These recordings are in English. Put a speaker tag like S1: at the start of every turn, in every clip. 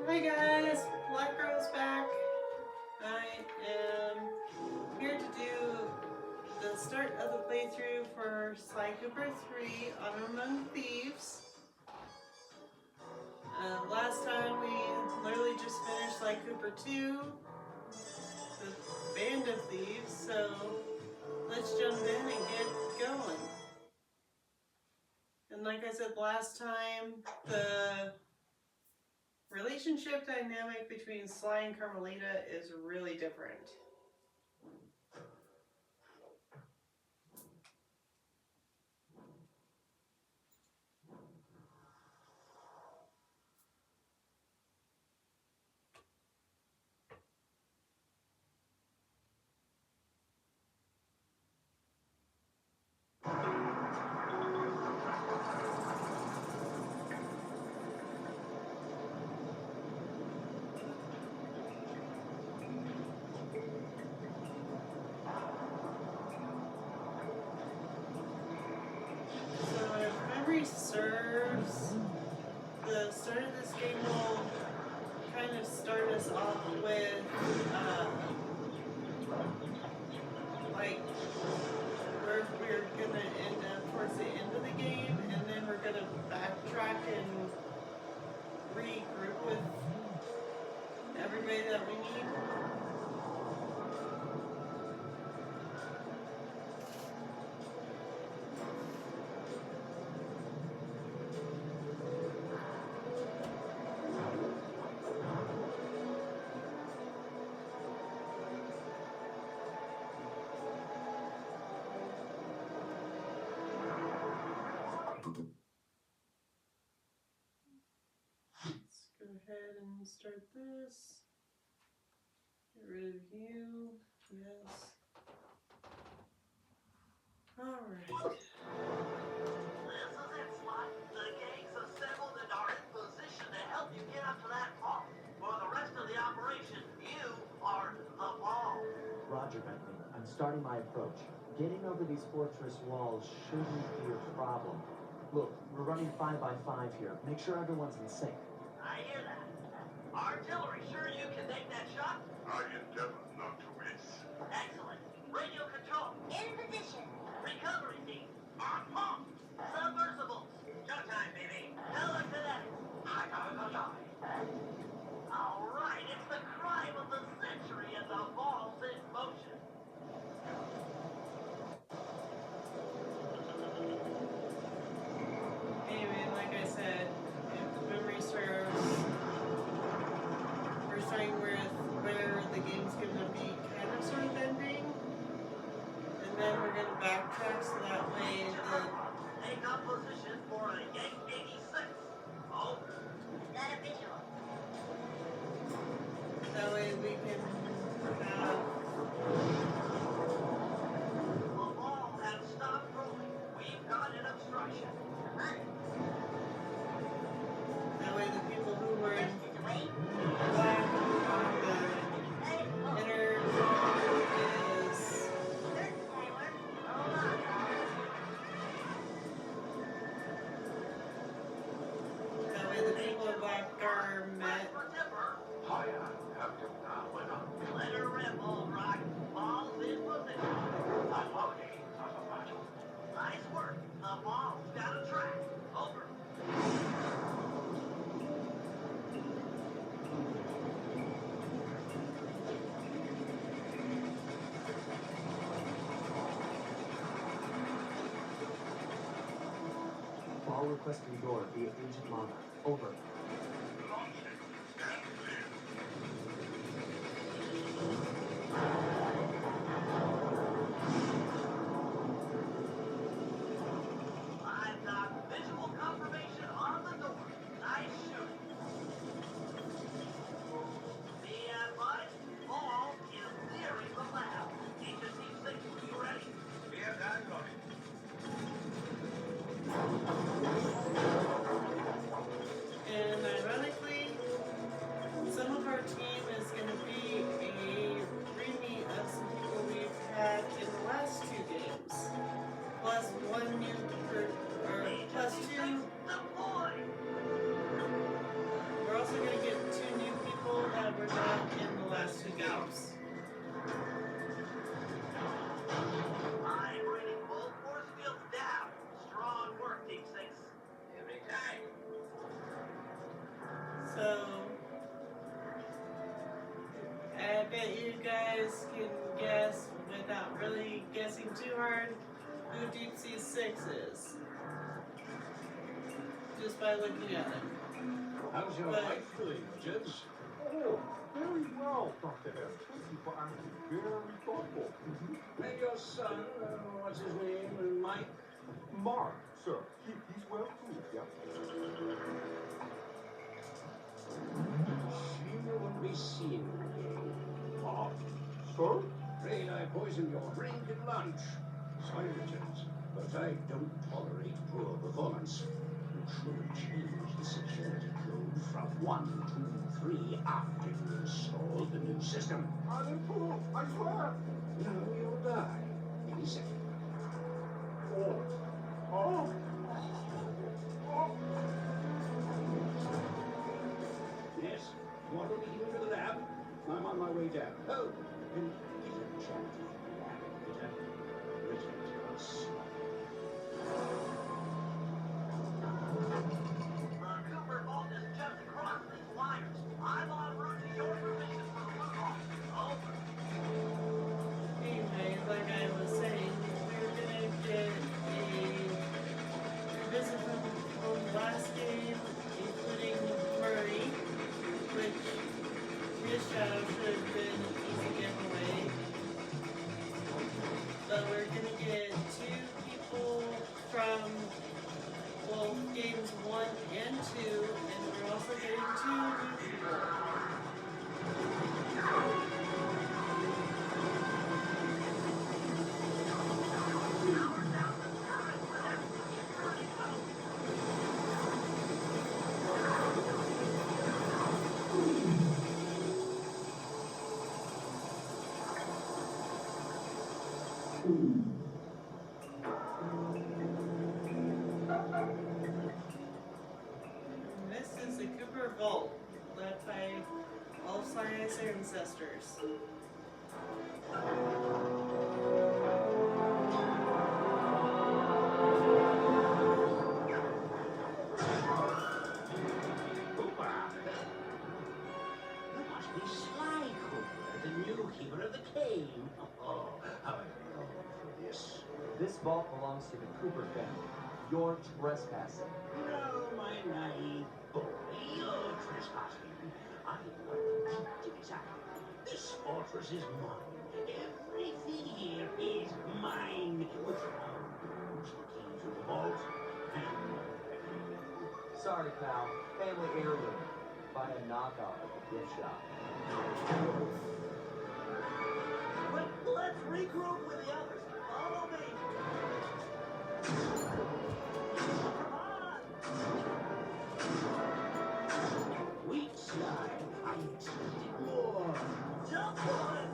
S1: Hi guys, Black Girl's back. I am here to do the start of the playthrough for Sly Cooper 3, Honor Among Thieves. Last time we literally just finished Sly Cooper 2, the Band of Thieves, so let's jump in and get going. And like I said last time, the relationship dynamic between Sly and Carmelita is really different. So if memory serves, the start of this game will kind of start us off with like where we're gonna end up towards the end of the game, and then we're gonna backtrack and regroup with everybody that we need. Let's go ahead and start this. Get rid of you. Yes. Alright.
S2: This is it, Sly. The gang's assembled and are in position to help you get up to that vault. For the rest of the operation, you are the ball.
S3: Roger, Bentley. I'm starting my approach. Getting over these fortress walls shouldn't be a problem. Look, we're running 5 by 5 here. Make sure everyone's in sync.
S2: I hear that. Artillery, sure you can make that shot?
S4: I endeavor not to miss.
S2: Excellent. Radio control.
S5: In position.
S2: Recovery team. On pump. Submersibles. Showtime, baby. Telekinetic. I gotta go die. All right, it's the crime of the century and the ball's in motion.
S1: Anyway, like I said, if memory serves, we're starting with where the game's gonna be kind of sort of ending. And then we're gonna backtrack so that way
S2: Take up position for a Yank 86. Over.
S5: Got a visual.
S1: we can have
S2: The ball has stopped rolling. We've got an obstruction.
S1: that way the people who were in
S5: Is away.
S1: black on the inner is
S5: Certain timer. Hold on, guys.
S1: that way the people in black are met.
S2: For Tipper.
S4: Hiya, Captain Winner.
S2: Let her rip, all right. Ball's in position.
S4: Unloading, not a battle.
S2: Nice work. The ball's got a track. Over.
S3: Ball requesting door via Agent Monarch. Over.
S4: Launching. Stand clear.
S2: I've got visual confirmation on the door. Nice shooting. Be advised, ball is nearing the lab. HSC 6, you ready?
S4: Here, I'm ready.
S1: And bet you guys can guess without really guessing too hard who Deep Sea 6 is. Just by looking at it.
S4: How's your
S1: But-
S4: wife doing, Judge?
S6: Oh, very well, Dr. M. Thank you for asking. Very thoughtful.
S4: And your son, what's his name? Mike?
S6: Mark, sir, he's well too, yeah.
S4: She won't be seen again.
S6: Sir?
S4: Afraid I poisoned your drink at lunch. Sorry, Richards, but I don't tolerate poor performance. You should change the security code from 123 after you install the new system.
S6: I'll improve, I swear.
S4: No, you'll die any second.
S6: Oh. Oh. Oh.
S4: Yes? You want to meet you into the lab? I'm on my way down. Oh, and get a chat with the lab editor. Richards was
S2: The Cooper vault is just across these wires. I'm en route to your position for the football. Over.
S1: Anyway, like I was saying, we're gonna get a visit from the last game, including Murray, which his shadow should have been an easy giveaway. But we're gonna get 2 people from both games 1 and 2, and we're also getting 2 new people. This is the Cooper Vault, led by all science ancestors.
S4: Cooper. You must be Sly Cooper, the new keeper of the cave. Oh, how I long for this.
S3: This vault belongs to the Cooper family. You're trespassing.
S4: No, my naive boy, you're trespassing. I want the key to this island. This fortress is mine. Everything here is mine. With rooms, the key to the vault, and
S3: Sorry, pal. Family heirloom. Buy a knockoff at the gift shop.
S2: Let's regroup with the others. Follow me. Come on.
S4: weak slide. I expected more.
S2: Jump on it.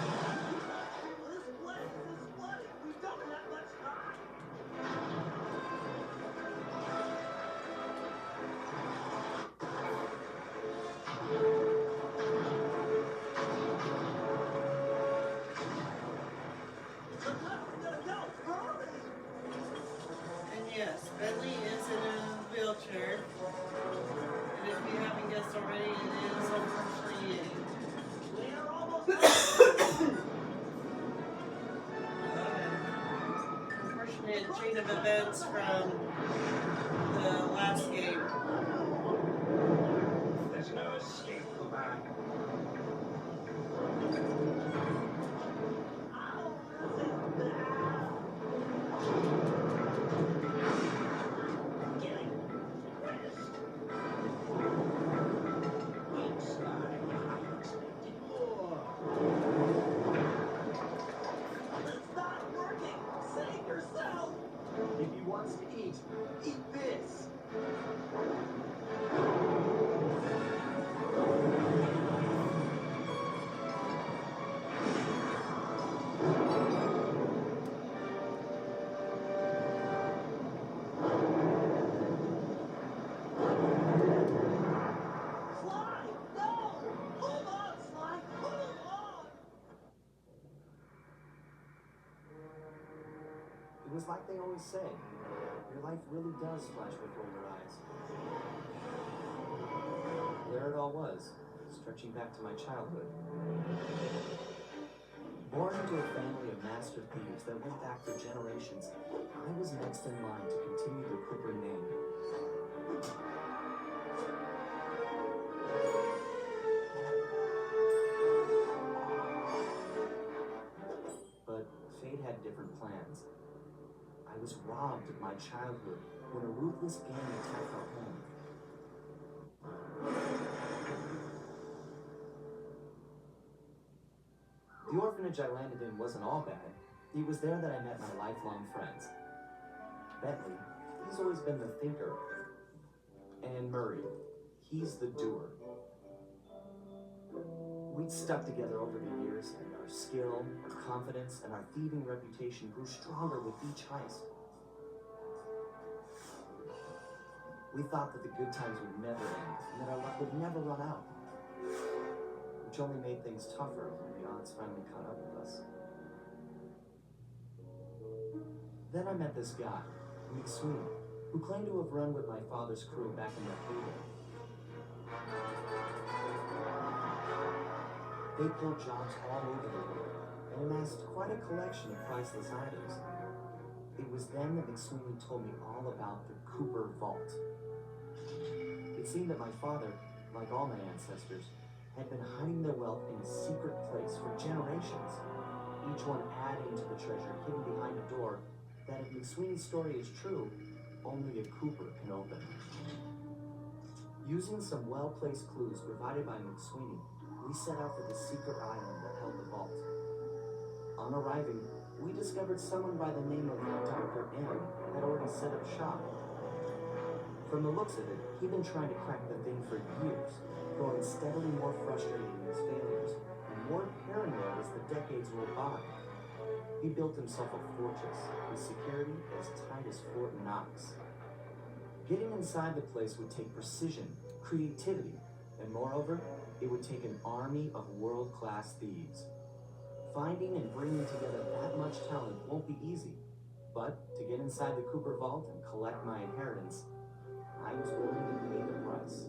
S2: This place is flooding. We don't have much time. The tunnel's gonna go. Hurry.
S1: And yes, Bentley is in a wheelchair. And if you haven't guessed already, it is unfortunately
S2: We are almost there.
S1: unfortunate chain of events from the last game.
S4: There's no escape, Cooper. Getting rest. Weak slide. I expected more.
S2: It's not working. Save yourself.
S3: If he wants to eat this.
S2: Sly, no! Hold on, Sly. Hold on.
S3: It was like they always say, your life really does flash before your eyes. There it all was, stretching back to my childhood. Born into a family of master thieves that went back for generations, I was next in line to continue the Cooper name. But fate had different plans. I was robbed of my childhood when a ruthless gang attacked our home. The orphanage I landed in wasn't all bad. It was there that I met my lifelong friends. Bentley, he's always been the thinker. And Murray, he's the doer. We'd stuck together over the years, and our skill, our confidence, and our thieving reputation grew stronger with each heist. We thought that the good times would never end, and that our luck would never run out, which only made things tougher when the odds finally caught up with us. Then I met this guy, McSweeney, who claimed to have run with my father's crew back in the heyday. They pulled jobs all over the world and amassed quite a collection of priceless items. It was then that McSweeney told me all about the Cooper Vault. It seemed that my father, like all my ancestors, had been hiding their wealth in a secret place for generations, each one adding to the treasure hidden behind a door that, if McSweeney's story is true, only a Cooper can open. Using some well-placed clues provided by McSweeney, we set out for the secret island that held the vault. On arriving, we discovered someone by the name of Dr. M had already set up shop. From the looks of it, he'd been trying to crack the thing for years, growing steadily more frustrated in his failures and more paranoid as the decades rolled by. He built himself a fortress with security as tight as Fort Knox. Getting inside the place would take precision, creativity, and moreover, it would take an army of world-class thieves. Finding and bringing together that much talent won't be easy, but to get inside the Cooper Vault and collect my inheritance, I was willing to pay the price.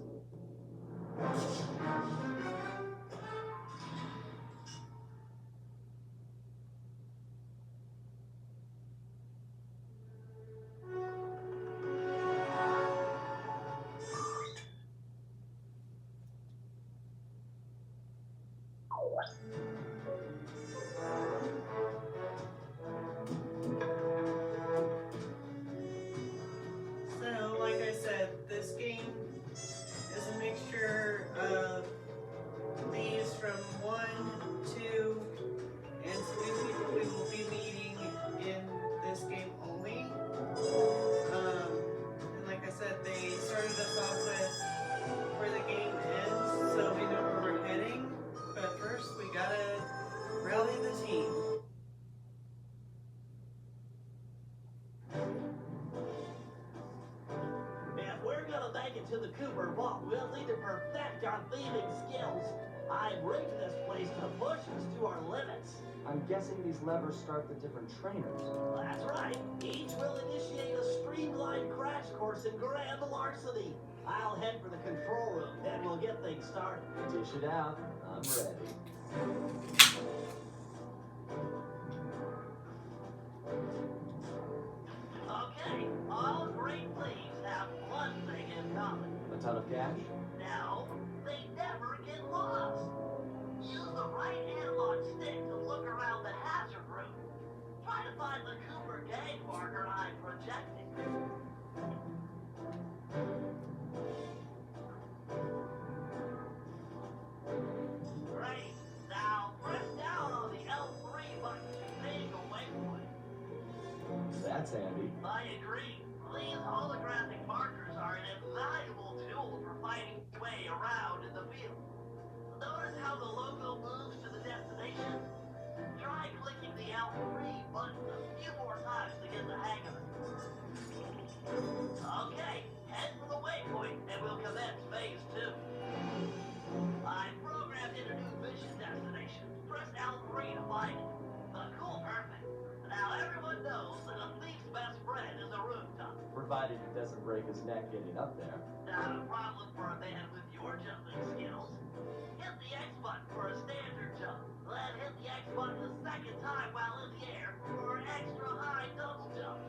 S1: So, like I said, this game is a mixture of thieves from 1, 2, and 3 people we will be meeting in this game only. And like I said, they started us off with where the game ends, so we know where we're heading. But first, we gotta rally the team.
S2: If we're gonna make it to the Cooper Vault, we'll need to perfect our thieving skills. I've rigged this place to push us to our limits.
S3: I'm guessing these levers start the different trainers.
S2: That's right. Each will initiate a streamlined crash course in grand larceny. I'll head for the control room, then we'll get things started.
S3: Dish it out. I'm ready.
S2: Okay, all great thieves have one thing in common.
S3: A ton of cash?
S2: No, they never get lost. Use the right analog stick to look around the hazard room. Try to find the Cooper gang marker I'm projecting. Great. Now press down on the L3 button to make a waypoint.
S3: That's handy.
S2: I agree. These holographic markers are an invaluable tool for finding your way around in the field. Notice how the logo moves to the destination? Try clicking the L3 button a few more times to get the hang of it. Okay, head for the waypoint and we'll commence phase 2. I programmed in a new mission destination. Press L3 to find it. Cool, perfect. Now everyone knows that a thief's best friend is a rooftop.
S3: provided he doesn't break his neck getting up there.
S2: Not a problem for a man with your jumping skills. Hit the X button for a standard jump. Then hit the X button a second time while in the air for an extra high double jump.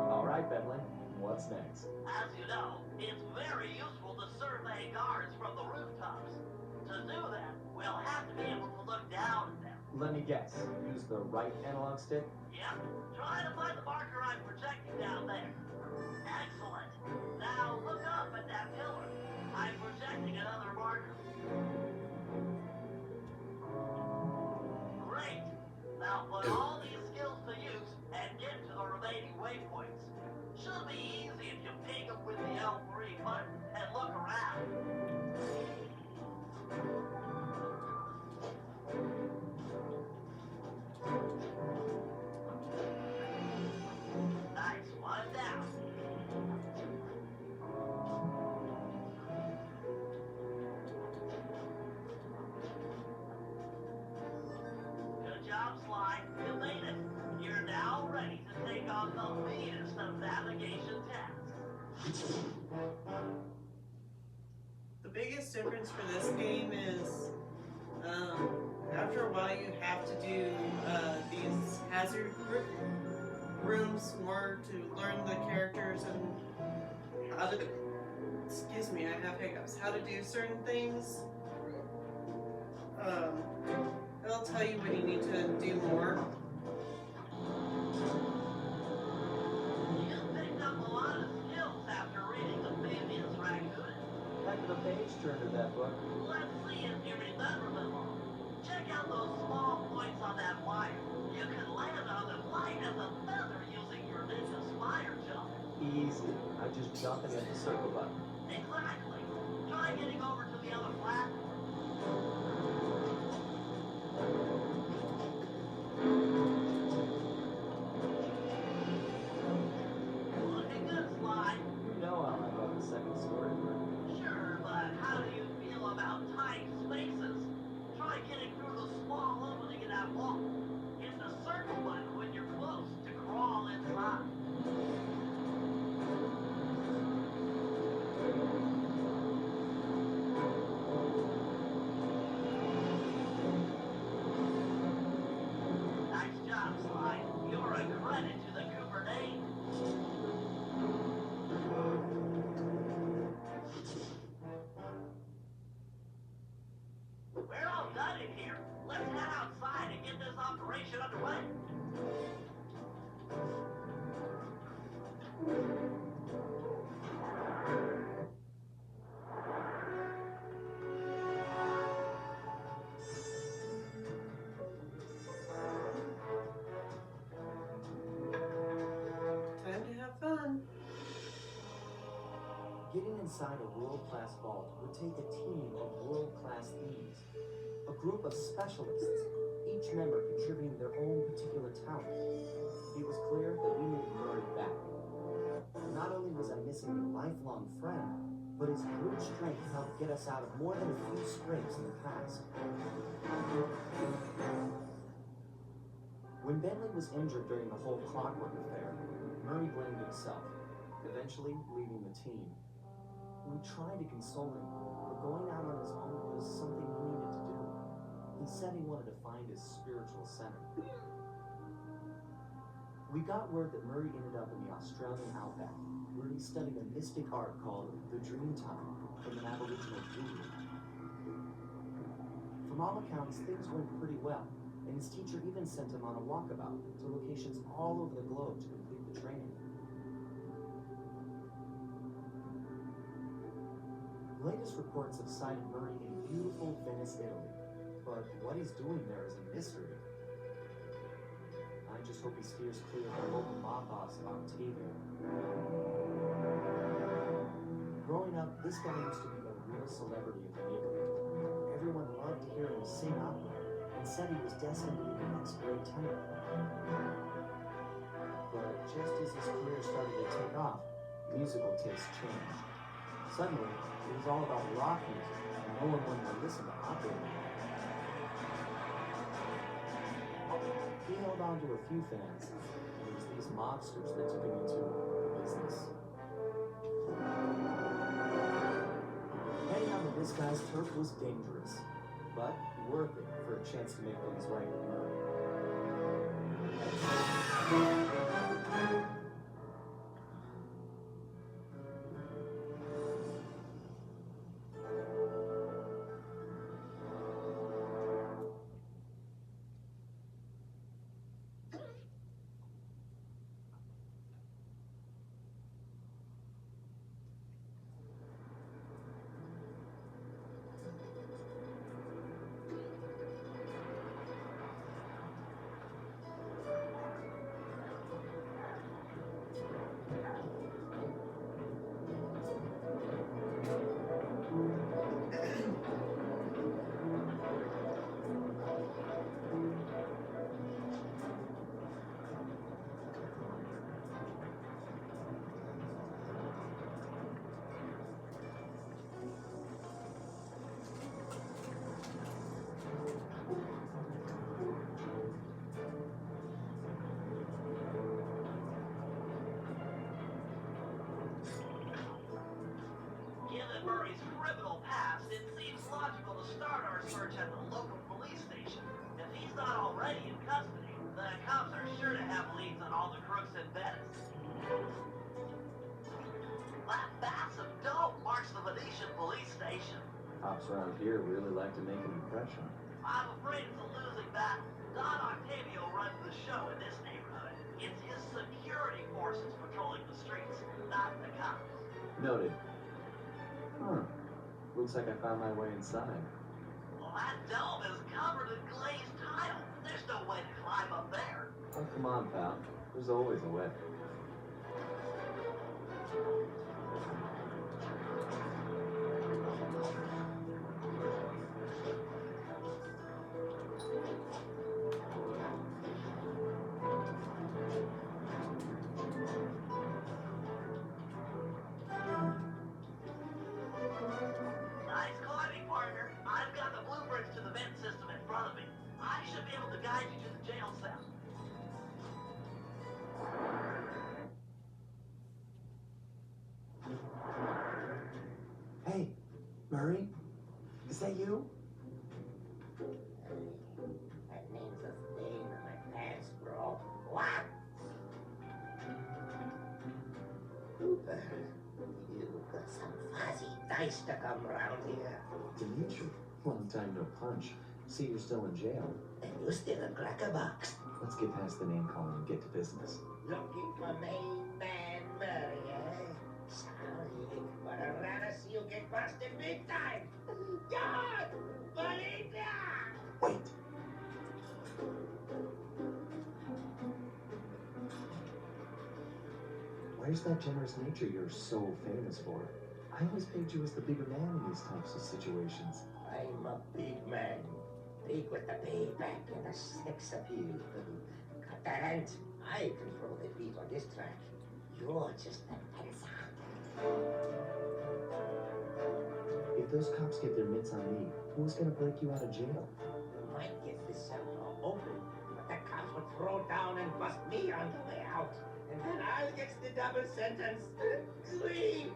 S3: All right, Bentley, what's next?
S2: As you know, it's very useful to survey guards from the rooftops. To do that, we'll have to be able to look down at them.
S3: Let me guess. Use the right analog stick?
S2: Yep. Try to find the marker I'm projecting down there. Excellent. Now look up at that pillar. I'm projecting another marker. Great. Now put all these skills to use and get to the remaining waypoints. Should be easy if you ping them with the L3 button and look around. Nice one down. Good job, Sly. You made it. You're now ready to take on the meanest of navigation tasks.
S1: The biggest difference for this game is after a while you have to do these hazard rooms more to learn the characters and how to, excuse me, I have hiccups, how to do certain things. It'll tell you when you need to do more.
S2: You picked up a lot of skills after reading the previous raccoon.
S3: Heck of a page turner, that book.
S2: Let's see if you remember them all. Check out those small points on that wire. You can land on them light as a feather using your ninja spider jump.
S3: Easy. I just jump and hit the circle button.
S2: Exactly. Try getting over to the other platform. Looking good, Sly.
S3: You know how I love the second story.
S2: Sure, but how do you feel about tight spaces? Try getting through the small opening in that wall. Hit the circle button when you're close to crawl inside. Nice job, Sly. You're a credit to the Cooper name. We're all done in here. Let's head outside and get this operation underway.
S1: Time to have fun.
S3: Getting inside a world-class vault would take a team of world-class thieves. A group of specialists, each member contributing their own particular talent. It was clear that we needed Murray back. Not only was I missing a lifelong friend, but his brute strength helped get us out of more than a few scrapes in the past. When Bentley was injured during the whole clockwork affair, Murray blamed himself, eventually leaving the team. We tried to console him, but going out on his own was something he needed to do. He said he wanted to find his spiritual center. We got word that Murray ended up in the Australian outback, where he studied a mystic art called the Dream Time from an Aboriginal guru. From all accounts, things went pretty well, and his teacher even sent him on a walkabout to locations all over the globe to complete the training. Latest reports have cited Murray in beautiful Venice, Italy, but what he's doing there is a mystery. I just hope he steers clear of the local mob boss of Octavia. Growing up, this guy used to be a real celebrity in the neighborhood. Everyone loved to hear him sing opera and said he was destined to be the next great tenor. But just as his career started to take off, musical tastes changed. Suddenly, it was all about rock music, and no one wanted to listen to opera anymore. He held on to a few fans, and it was these mobsters that took him into business. Hanging out with this guy's turf was dangerous, but worth it for a chance to make things right with Murray.
S2: Given Murray's criminal past, it seems logical to start our search at the local police station. If he's not already in custody, the cops are sure to have leads on all the crooks in Venice. That massive dome marks the Venetian police station.
S3: Cops around here really like to make an impression.
S2: I'm afraid it's a losing battle. Don Octavio runs the show in this neighborhood. It's his security forces patrolling the streets, not the cops.
S3: Noted. Huh. Looks like I found my way inside.
S2: Well, that dome is covered in glazed tile. There's no way to climb up there.
S3: Oh, come on, pal. There's always a way.
S2: Nice climbing, partner. I've got the blueprints to the vent system in front of me. I should be able to guide you to the jail cell.
S3: Hey, Murray? Is that you?
S7: That name's a stain on my pants, bro. What? Cooper, you got some fuzzy dice to come around here.
S3: Dimitri. Long time no punch. See, you're still in jail.
S7: And you still a crackerbox.
S3: Let's get past the name calling and get to business.
S7: Looking for main man Murray, eh? Sorry, but I'd rather see you get busted big time. God! Bonita!
S3: Wait! Where's that generous nature you're so famous for? I always pegged you as the bigger man in these types of situations.
S7: I'm a big man. Big with the payback and the sex appeal. Cut that ant. I control the beat on this track. You're just a dancer.
S3: If those cops get their mitts on me, who's gonna break you out of jail?
S7: You might get this cell door open, but the cops will throw down and bust me on the way out. And then I'll get the double sentence. Sweet!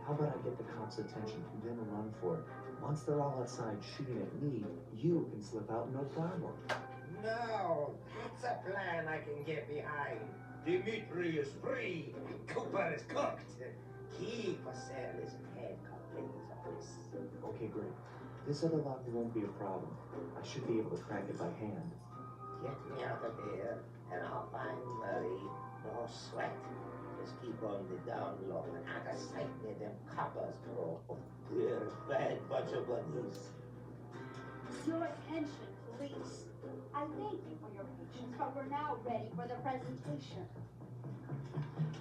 S3: How about I get the cops' attention and then run for it? Once they're all outside shooting at me, you can slip out no problem.
S7: No, that's a plan I can get behind. Dimitri is free, and Cooper is cooked. Key for sale is in head company's office.
S3: Okay, great. This other lock won't be a problem. I should be able to crack it by hand.
S7: Get me out of here, and I'll find Murray. No sweat. Just keep on the down low and out of sight near them coppers, bro. They're a bad bunch of bunnies.
S8: Your attention, please. I thank you for your patience, but we're now ready for the presentation.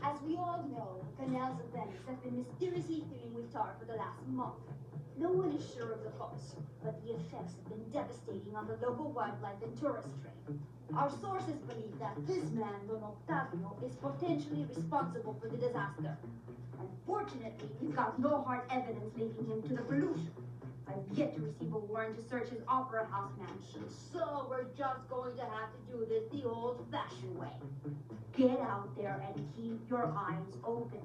S8: As we all know, the canals of Venice have been mysteriously filling with tar for the last month. No one is sure of the cause, but the effects have been devastating on the local wildlife and tourist trade. Our sources believe that this man, Don Octavio, is potentially responsible for the disaster. Unfortunately, we've got no hard evidence linking him to the pollution. I've yet to receive a warrant to search his opera house mansion, so we're just going to have to do this the old-fashioned way. Get out there and keep your eyes open.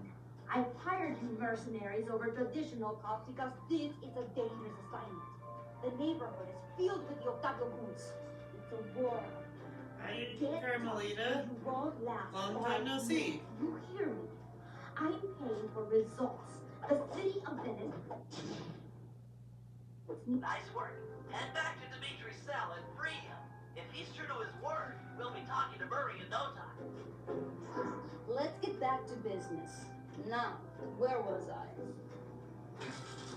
S8: I've hired you mercenaries over traditional cops because this is a dangerous assignment. The neighborhood is filled with the Octavio goons. It's a war.
S1: Hi,
S8: Get
S1: Carmelita.
S8: you won't last.
S1: Long time no see.
S8: You hear me? I'm paying for results. The city of Venice.
S2: Nice work. Head back to Dimitri's cell and free him. If he's true to his word, we'll be talking to Murray in no time.
S8: Let's get back to business. Now, where was I?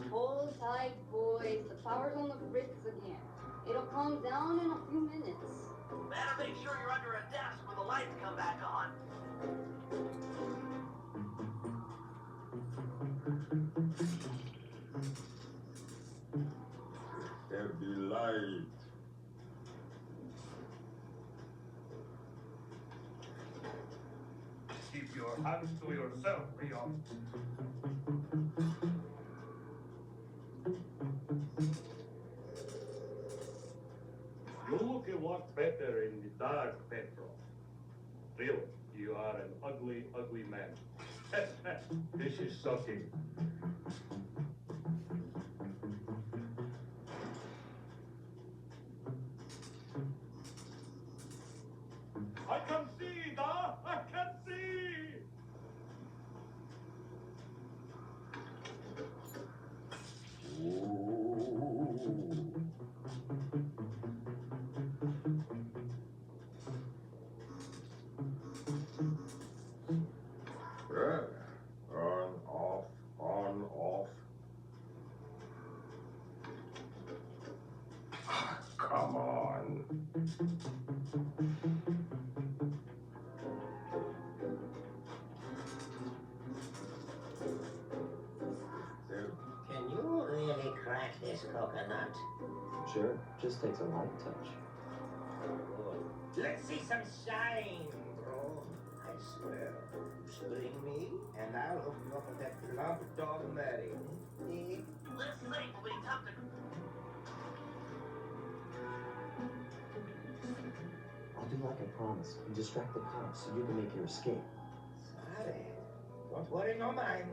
S8: Hold tight, boys. The power's on the bricks again. It'll calm down in a few minutes.
S2: Better make sure you're under a desk when the lights come back on.
S6: There be light.
S9: Keep your hands to yourself, Leon. You look a lot better in the dark, Petro. Really, you are an ugly, ugly man. This is shocking. I can see, da! I can see!
S6: Yeah. On, off, on, off. Come on. There.
S7: Can you really crack this coconut?
S3: Sure, just takes a light touch.
S7: Good. Let's see some shine, bro. I swear. Shooting me, and I'll hook you up with that lump dog Mary. See?
S2: This thing will be tough to...
S3: I'll do like I promised and distract the cops so you can make your escape.
S7: Sorry. Don't worry, no mind.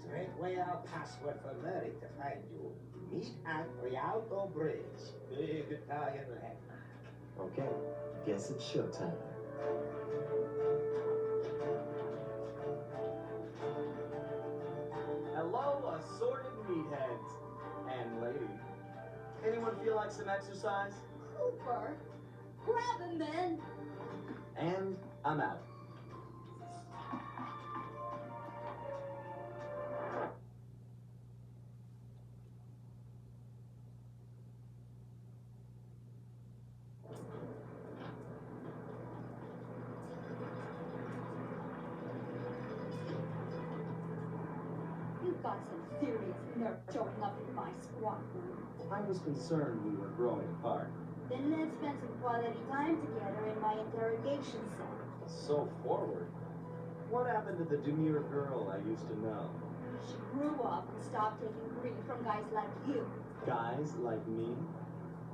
S7: Straightway our password for Mary to find you. Meet at Rialto Bridge. Big Italian landmark.
S3: Okay, guess it's showtime.
S10: Hello, assorted meatheads. And lady. Anyone feel like some exercise?
S8: Cooper, grab him, then.
S10: And I'm out.
S8: You've got some serious nerve showing up in my squad room.
S3: I was concerned we were growing apart.
S8: Then let's spend some quality time together in my interrogation cell.
S10: So forward. What happened to the demure girl I used to know?
S8: She grew up and stopped taking grief from guys like you.
S3: Guys like me?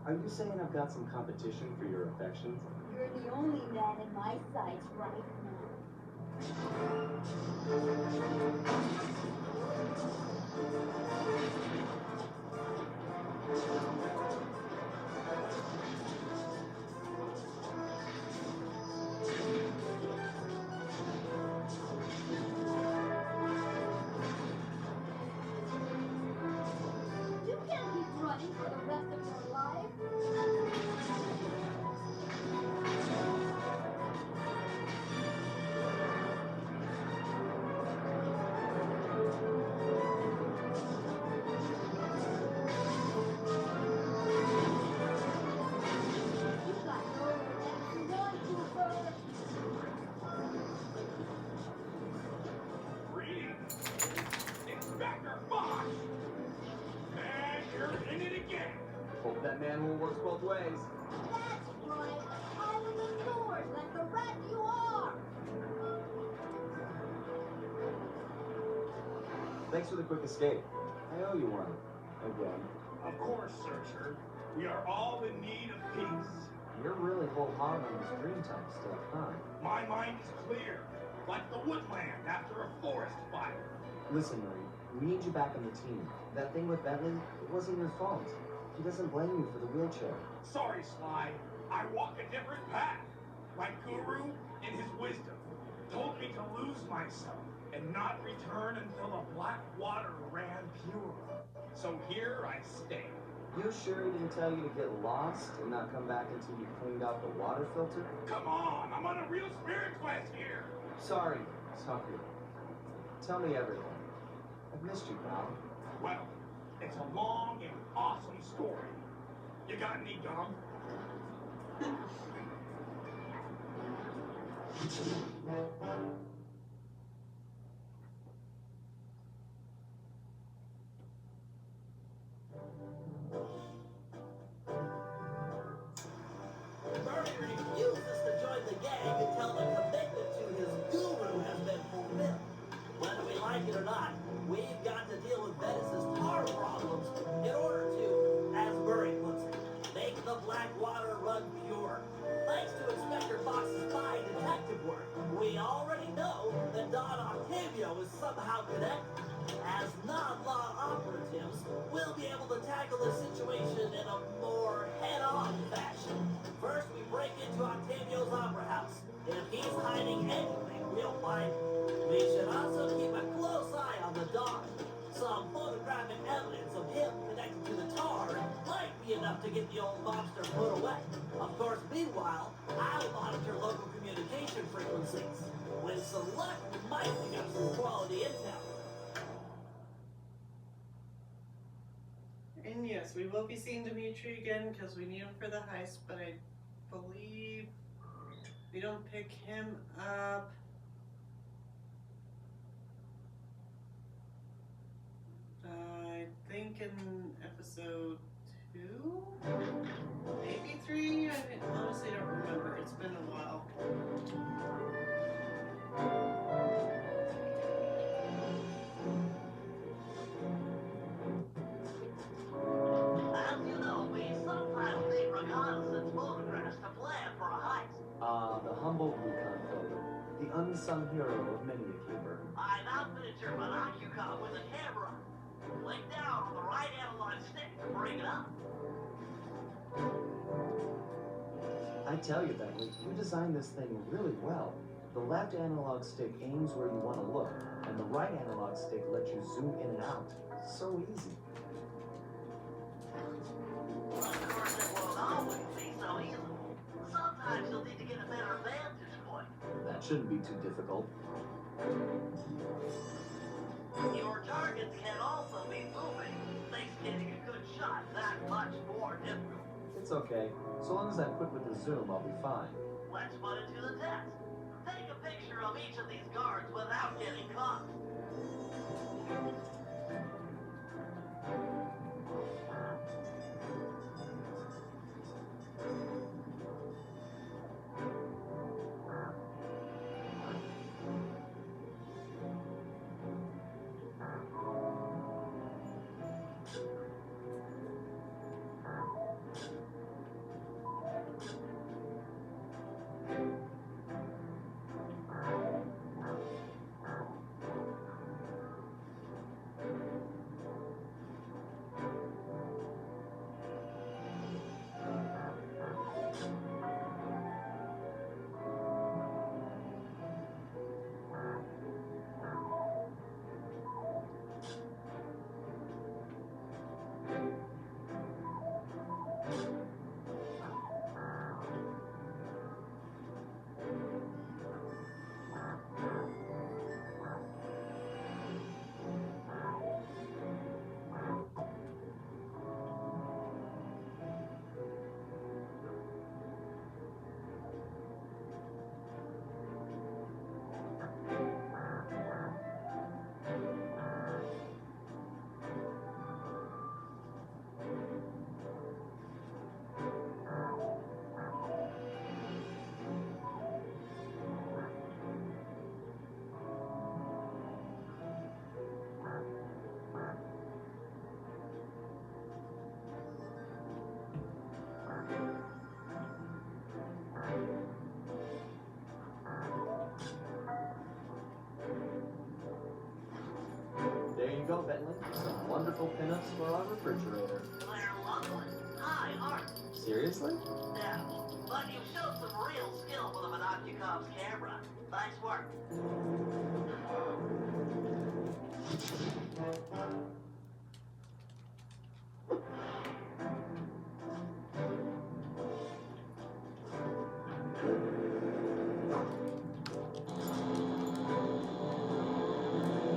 S3: Are you saying I've got some competition for your affections?
S8: You're the only man in my sights right now. You can't keep running for the rest of your life. You've got nowhere left to run, Cooper.
S9: Greetings, Inspector Fox! And you're in it again!
S10: Hope that man will work both ways.
S8: That's right. I was a
S10: Thanks for the quick escape. I owe you one. Again.
S6: Of course, Searcher. We are all in need of peace.
S10: You're really whole hog on this Dreamtime stuff, huh?
S6: My mind is clear, like the woodland after a forest fire.
S3: Listen, Marie, we need you back on the team. That thing with Bentley, it wasn't your fault. He doesn't blame you for the wheelchair.
S6: Sorry, Sly. I walk a different path. My guru, in his wisdom, told me to lose myself and not return until the black water ran pure. So here I stay.
S3: You sure he didn't tell you to get lost and not come back until you cleaned out the water filter?
S6: Come on, I'm on a real spirit quest here.
S3: Sorry, Tucker. Tell me everything. I've missed you, pal.
S6: Well, it's a long and awesome story. You got any gum?
S2: Murray refuses to join the gang until the commitment to his guru has been fulfilled. Whether we like it or not, we've got to deal with Venice's tar problems in order to, as Murray puts it, make the black water run pure. Thanks to Inspector Fox's fine detective work, we already know that Don Octavio is somehow connected. As non-law operatives, we'll be able to tackle the situation in a more head-on fashion. First, we break into Octavio's opera house. If he's hiding anything, we'll find him. We should also keep a close eye on the Don. Some photographic evidence of him connected to the tar might be enough to get the old mobster put away. Of course, meanwhile, I'll monitor local communication frequencies. When select, we might pick up some quality intel.
S1: And yes, we will be seeing Dimitri again because we need him for the heist, but I believe we don't pick him up. I think in episode 2? Maybe 3? I honestly don't remember. It's been a while.
S2: As you know, we sometimes take reconnaissance photographs to plan for a heist.
S3: The humble recon photo. The unsung hero of many a caper.
S2: I've outfitted your binocular with a camera. Click down on the right analog stick to bring it up.
S3: I tell you, Bentley, you designed this thing really well. The left analog stick aims where you want to look, and the right analog stick lets you zoom in and out. So easy.
S2: Of course, it won't always be so easy. Sometimes you'll need to get a better vantage point.
S3: That shouldn't be too difficult.
S2: Your targets can also be moving, makes getting a good shot that much more difficult.
S3: It's okay. So long as I'm quick with the zoom, I'll be fine.
S2: Let's put it to the test. Take a picture of each of these guards without getting caught.
S10: colorful pinups for our refrigerator.
S2: They're lovely. High art.
S10: Seriously?
S2: Yeah. But you showed some real skill with a Monocucom's camera. Nice work.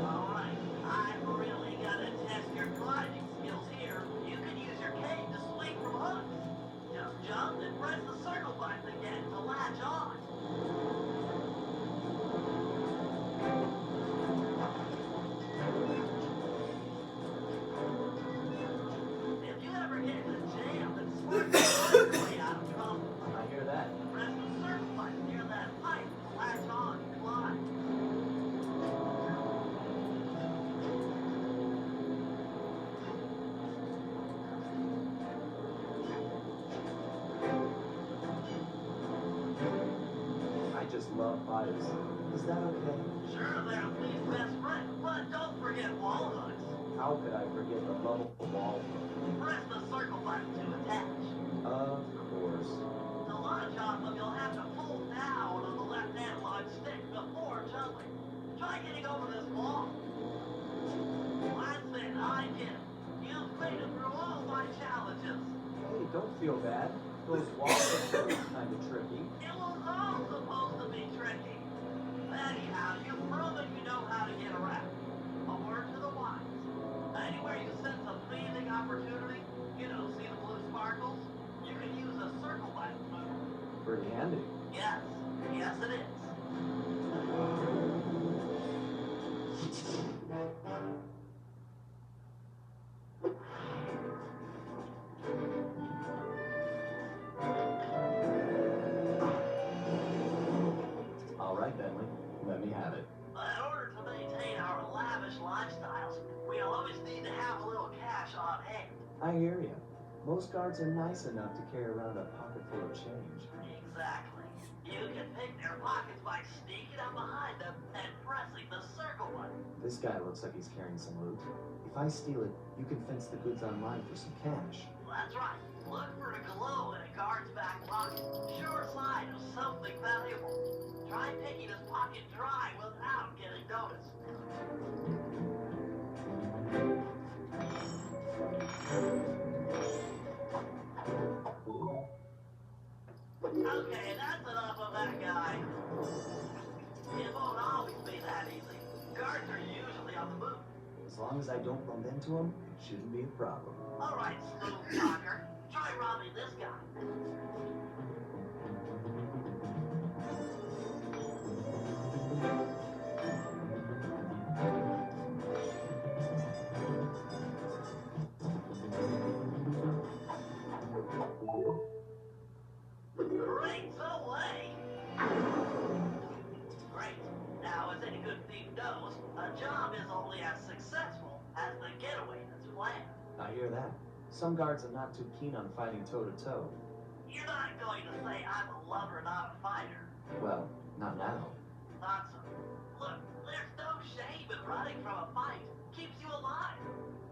S2: Alright, I'm really gonna test your climbing skills here. You can use your cane to swing from hooks. Just jump and press the circle button again to latch on. If you ever get in a jam, it's smart to find your way out of trouble.
S10: I hear that.
S2: Press the circle button near that pipe to latch on and climb.
S10: I just love pipes. Is that okay?
S2: Sure, they're Lee's best friend, but don't forget wall hooks.
S10: How could I forget the lovable wall hook?
S2: Press the circle button to attach.
S10: Of course.
S2: To launch off them, you'll have to pull down on the left analog stick before jumping. Try getting over this wall. That's it, I get it. You've made it through all my challenges.
S10: Hey, don't feel bad. Those walls are kind of tricky.
S2: It was all supposed to be tricky. Anyhow, you've proven you know how to get around. A word to the wise. Anywhere you sense a pleasing opportunity, see the blue sparkles, you can use a circle button move.
S10: Pretty handy.
S2: Yes, yes it is.
S10: All right, Bentley. Let me have it.
S2: In order to maintain our lavish lifestyles, we'll always need to have a little cash on hand.
S10: I hear you. Most guards are nice enough to carry around a pocket full of change.
S2: Exactly. You can pick their pockets by sneaking up behind them and pressing the circle button.
S10: This guy looks like he's carrying some loot. If I steal it, you can fence the goods online for some cash.
S2: That's right. Look for a glow in a guard's back pocket. Sure sign of something valuable. Try picking his pocket dry without getting noticed. Okay, that's enough of that guy. It won't always be that easy. Guards are usually on the move.
S10: As long as I don't bump into him, it shouldn't be a problem.
S2: All right, smooth talker. Try robbing this guy. Great away. Great. Now, as any good thief knows, a job is only as successful as the getaway that's planned.
S10: I hear that. Some guards are not too keen on fighting toe-to-toe.
S2: You're not going to say I'm a lover, not a fighter.
S10: Well, not now.
S2: Thought so. Look, there's no shame in running from a fight. Keeps you alive.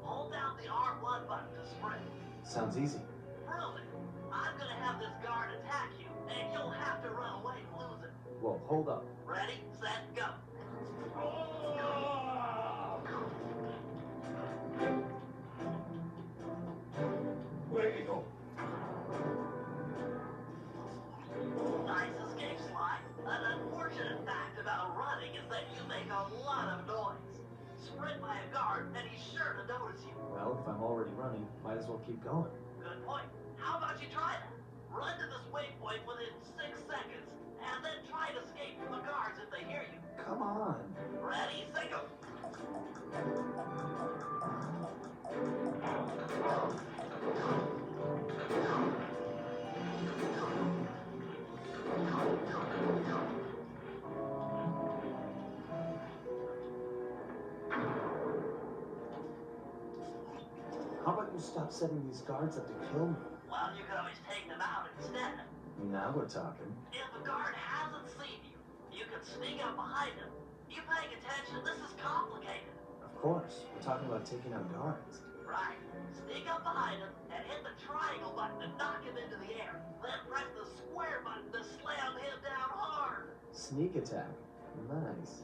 S2: Hold down the R1 button to sprint.
S10: Sounds easy.
S2: Prove it. I'm gonna have this guard attack you, and you'll have to run away to lose it.
S10: Well, hold up.
S2: Ready, set, go.
S9: Where'd he go?
S2: Nice escape, Sly. An unfortunate fact about running is that you make a lot of noise. Sprint by a guard, and he's sure to notice you.
S10: Well, if I'm already running, might as well keep going.
S2: Good point. How about you try that? Run to this waypoint within 6 seconds, and then try to escape from the guards if they hear you.
S10: Come on.
S2: Ready, set, go.
S10: How about you stop setting these guards up to kill me?
S2: Well, you can always take them out instead.
S10: Now we're talking.
S2: If a guard hasn't seen you, you can sneak up behind him. You paying attention? This is complicated.
S10: Of course. We're talking about taking out guards.
S2: Right. Sneak up behind him and hit the triangle button to knock him into the air. Then press the square button to slam him down hard.
S10: Sneak attack. Nice.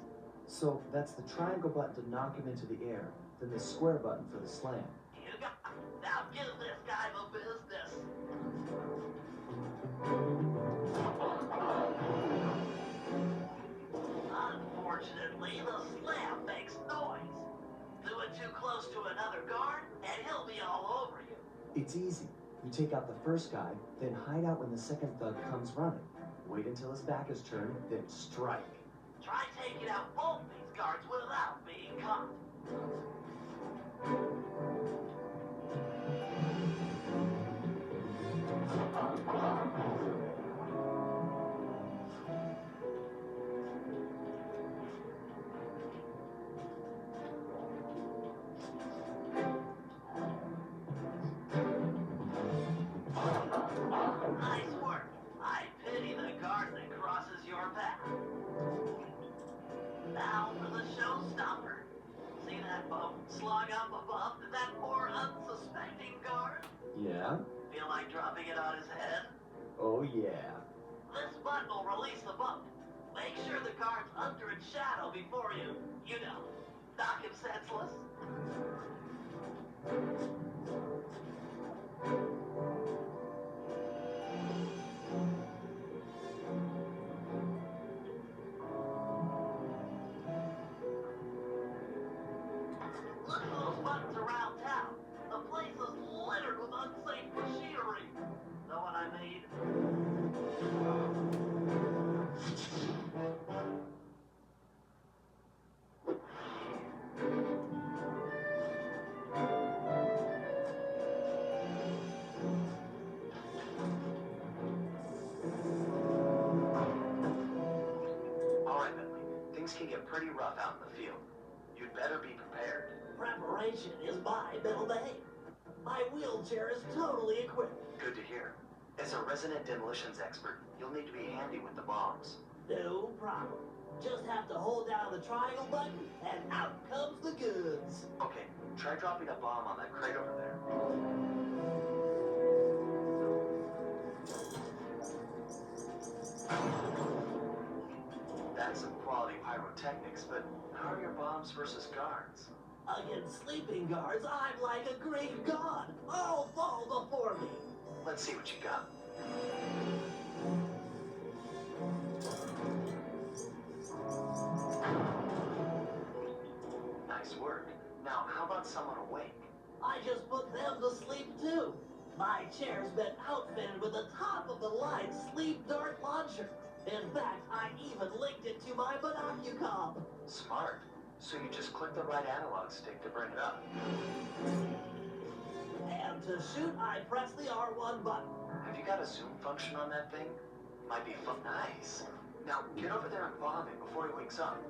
S10: So that's the triangle button to knock him into the air, then the square button for the slam.
S2: You got it. Now give this guy the business. Unfortunately, the slam makes noise. Do it too close to another guard, and he'll be all over you.
S10: It's easy. You take out the first guy, then hide out when the second thug comes running. Wait until his back is turned, then strike.
S2: Try taking out both these guards without being caught. Nice work. I pity the guard that crosses your path. Now for the showstopper. See that bump slung up above that poor unsuspecting guard?
S10: Yeah?
S2: Feel like dropping it on his head?
S10: Oh yeah.
S2: This button will release the bump. Make sure the guard's under its shadow before you know, knock him senseless. Look at those buttons around town. The place is littered with unsafe machinery. Know what I mean?
S11: All right, Bentley. Things can get pretty rough out in the field. You'd better be prepared.
S2: Preparation is my middle name. My wheelchair is totally equipped.
S11: Good to hear. As a resident demolitions expert, you'll need to be handy with the bombs.
S2: No problem. Just have to hold down the triangle button, and out comes the goods.
S11: Okay, try dropping a bomb on that crate over there. That's some quality pyrotechnics, but how are your bombs versus guards?
S2: Against sleeping guards, I'm like a Greek god. All fall before me.
S11: Let's see what you got. Nice work. Now, how about someone awake?
S2: I just put them to sleep too. My chair's been outfitted with a top-of-the-line sleep dart launcher. In fact, I even linked it to my binocucom.
S11: Smart. So you just click the right analog stick to bring it up.
S2: And to shoot, I press the R1 button.
S11: Have you got a zoom function on that thing? Might be fun. Nice. Now, get over there and bomb him before he wakes up.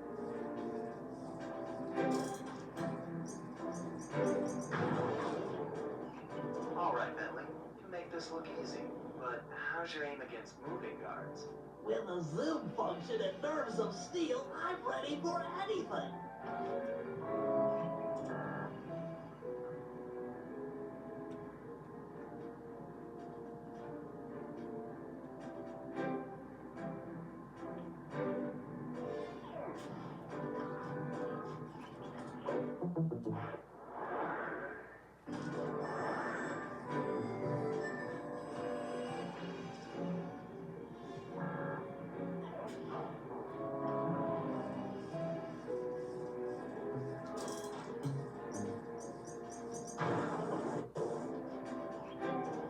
S11: All right, Bentley. You make this look easy. But how's your aim against moving guards?
S2: With a zoom function and nerves of steel, I'm ready for anything.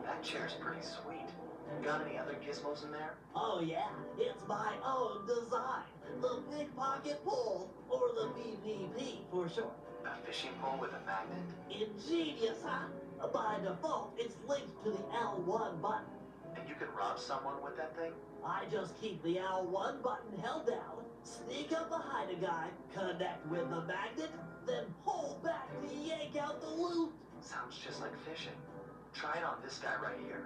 S11: That chair's pretty sweet. Got any other gizmos in there?
S2: Oh yeah, it's my own design. The pickpocket pole, or the PPP for short.
S11: A fishing pole with a magnet?
S2: Ingenious, huh? By default, it's linked to the L1 button.
S11: And you can rob someone with that thing?
S2: I just keep the L1 button held down, sneak up behind a guy, connect with the magnet, then pull back to yank out the loot.
S11: Sounds just like fishing. Try it on this guy right here.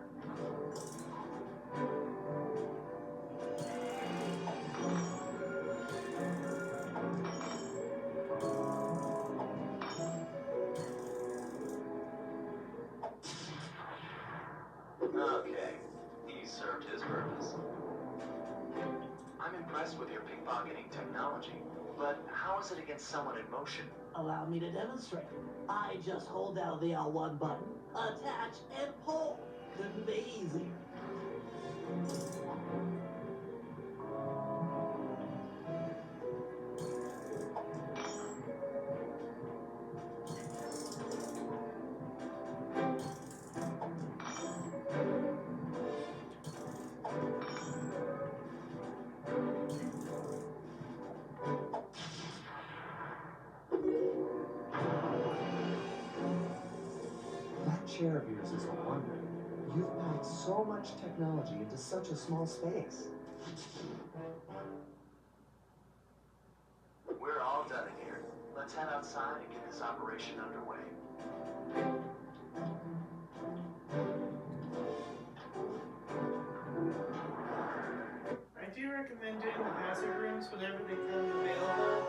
S11: impressed with your pickpocketing technology, but how is it against someone in motion?
S2: Allow me to demonstrate. I just hold down the L1 button, attach, and pull. Couldn't be easier.
S10: That chair of yours is a wonder. You've packed so much technology into such a small space.
S11: We're all done in here. Let's head outside and get this operation underway.
S1: I do recommend doing the hazard rooms whenever they come available,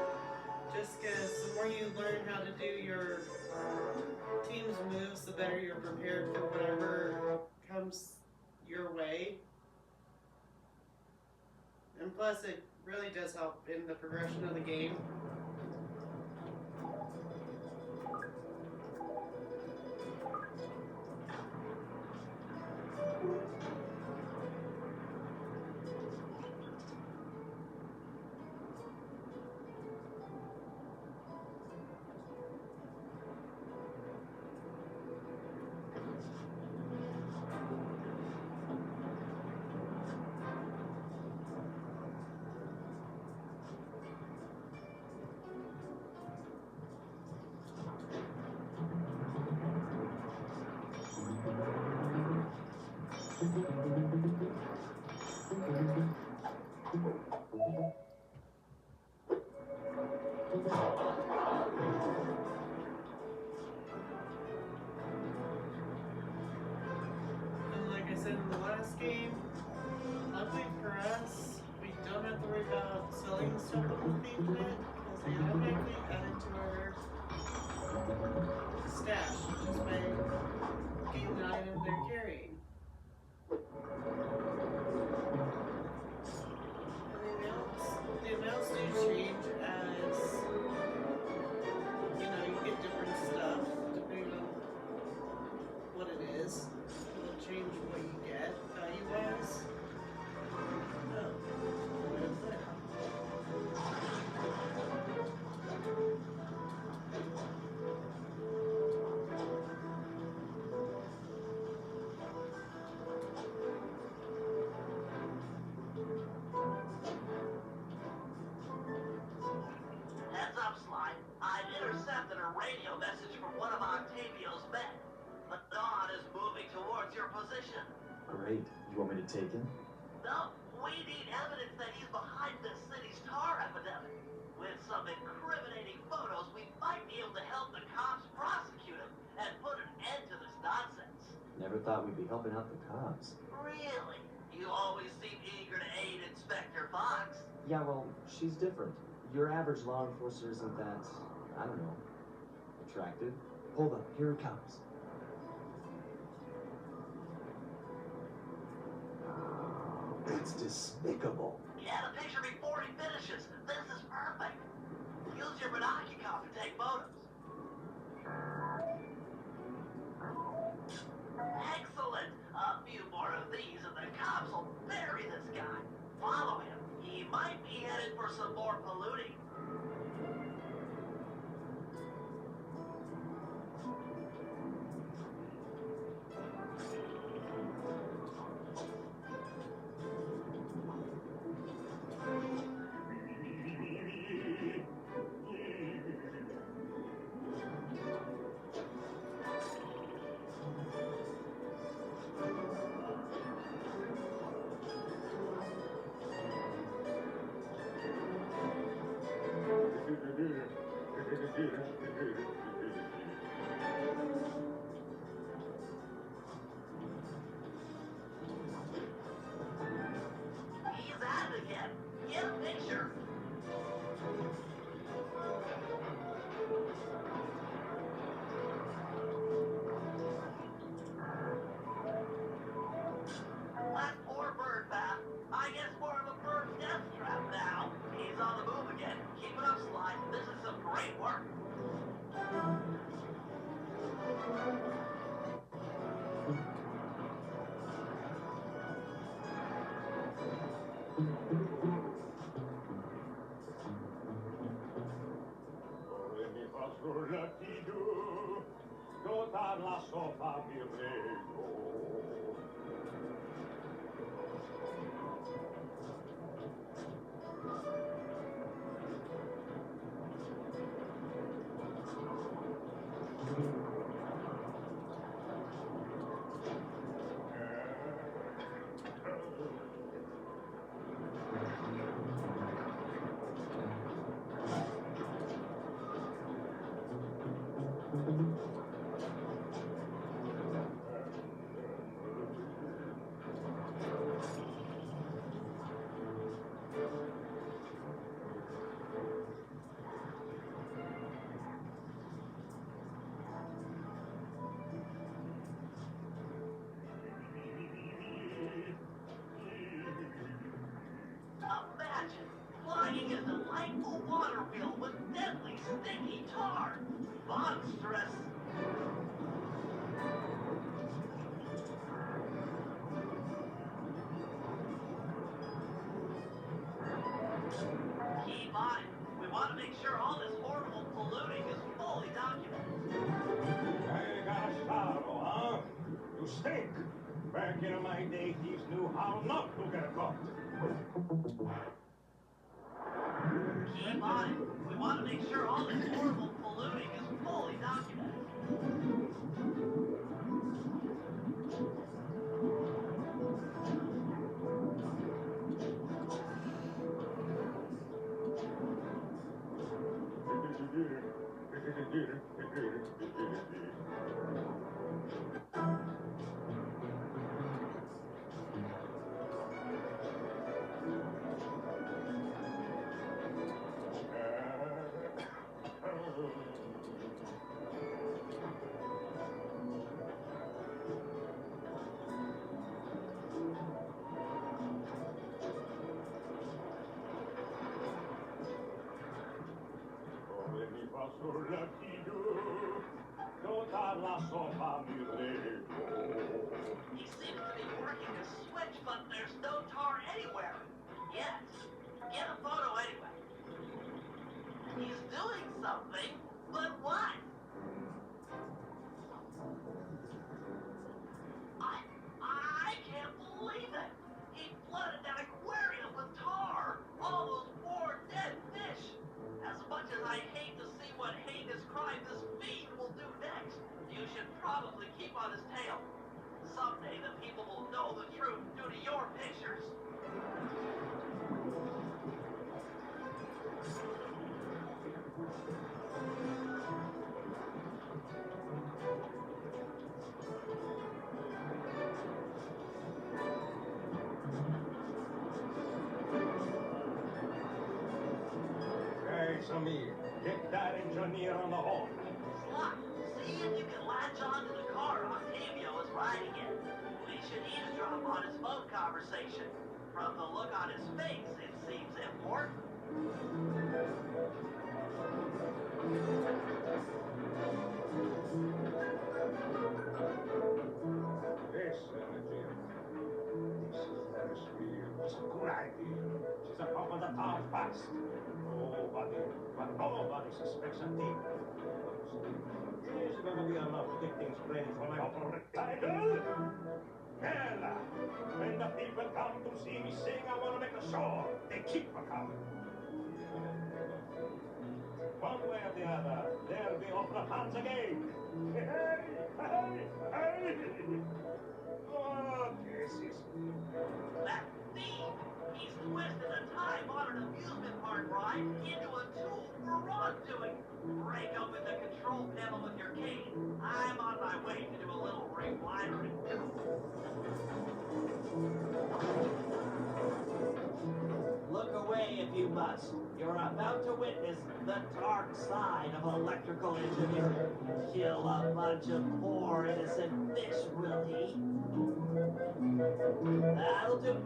S1: just because the more you learn how to do your team's moves, the better you're prepared for whatever comes your way. And plus, it really does help in the progression of the game. And like I said in the last game, luckily for us, we don't have to worry about selling stuff with the Thieves-Let because they automatically add it to our stash just by getting the item they're carrying. And the amounts do change as, you know, you get different stuff depending on what it is. It'll change what you get value-wise. Oh, what is that?
S2: Heads up, Slide. I've intercepted a radio message from one of Octavio's men. The Dawn is moving towards your position.
S10: Great. You want me to take him?
S2: No, we need evidence that he's behind this city's tar epidemic. With some incriminating photos, we might be able to help the cops prosecute him and put an end to this nonsense.
S10: Never thought we'd be helping out the cops.
S2: Really? You always seem eager to aid Inspector Fox.
S10: Yeah, well, she's different. Your average law enforcer isn't that, I don't know, attractive. Hold up, here it comes. It's despicable.
S2: Get a picture before he finishes. This is perfect. Use your binoculars to take photos. Excellent. A few more of these and the cops will bury this guy. Follow him. He might be headed for some more polluting.
S9: sopa mi rego.
S2: Imagine flying a delightful water wheel with deadly sticky tar. Monstrous. Keep in mind, we want to make sure all this horrible polluting is fully documented.
S9: I got a sorrow, huh? You stink. Back in my day, thieves knew how not to get caught.
S2: Keep in mind, we want to make sure all this horrible polluting is fully documented.
S9: Come mi fa solletido, tutta la sopa mi rego.
S2: He seems to be working a switch, but there's no tar anywhere. Yet. Get a photo anyway. He's doing something, but what? I can't believe it. He flooded that aquarium with tar. All those poor dead fish. As much as I hate to see what heinous crime this fiend will do next, you should probably keep on his tail. Someday the people will know the truth due to your pictures.
S9: Hey, Samir, get that engineer on the horn.
S2: Slut, see if you can latch onto the car Octavio is riding in. We should eavesdrop on his phone conversation. From the look on his face, it seems important.
S9: Listen, Jim. This is Ferris wheel. It's a good idea. She's a top of the tar fast. Nobody suspects a thief. Is it gonna be enough to get things ready for my opera title? Hell, when the people come to see me sing, I wanna make sure they keep a coming. One way or the other, there'll be opera fans again. Hey, hey, hey! Oh, this is...
S2: That thief! He's twisted a time-honored amusement park ride into a tool for wrongdoing. Break open the control panel with your cane. I'm on my way to do a little rewiring. Look away if you must. You're about to witness the dark side of electrical engineering. Kill a bunch of poor innocent fish, will he? That'll do.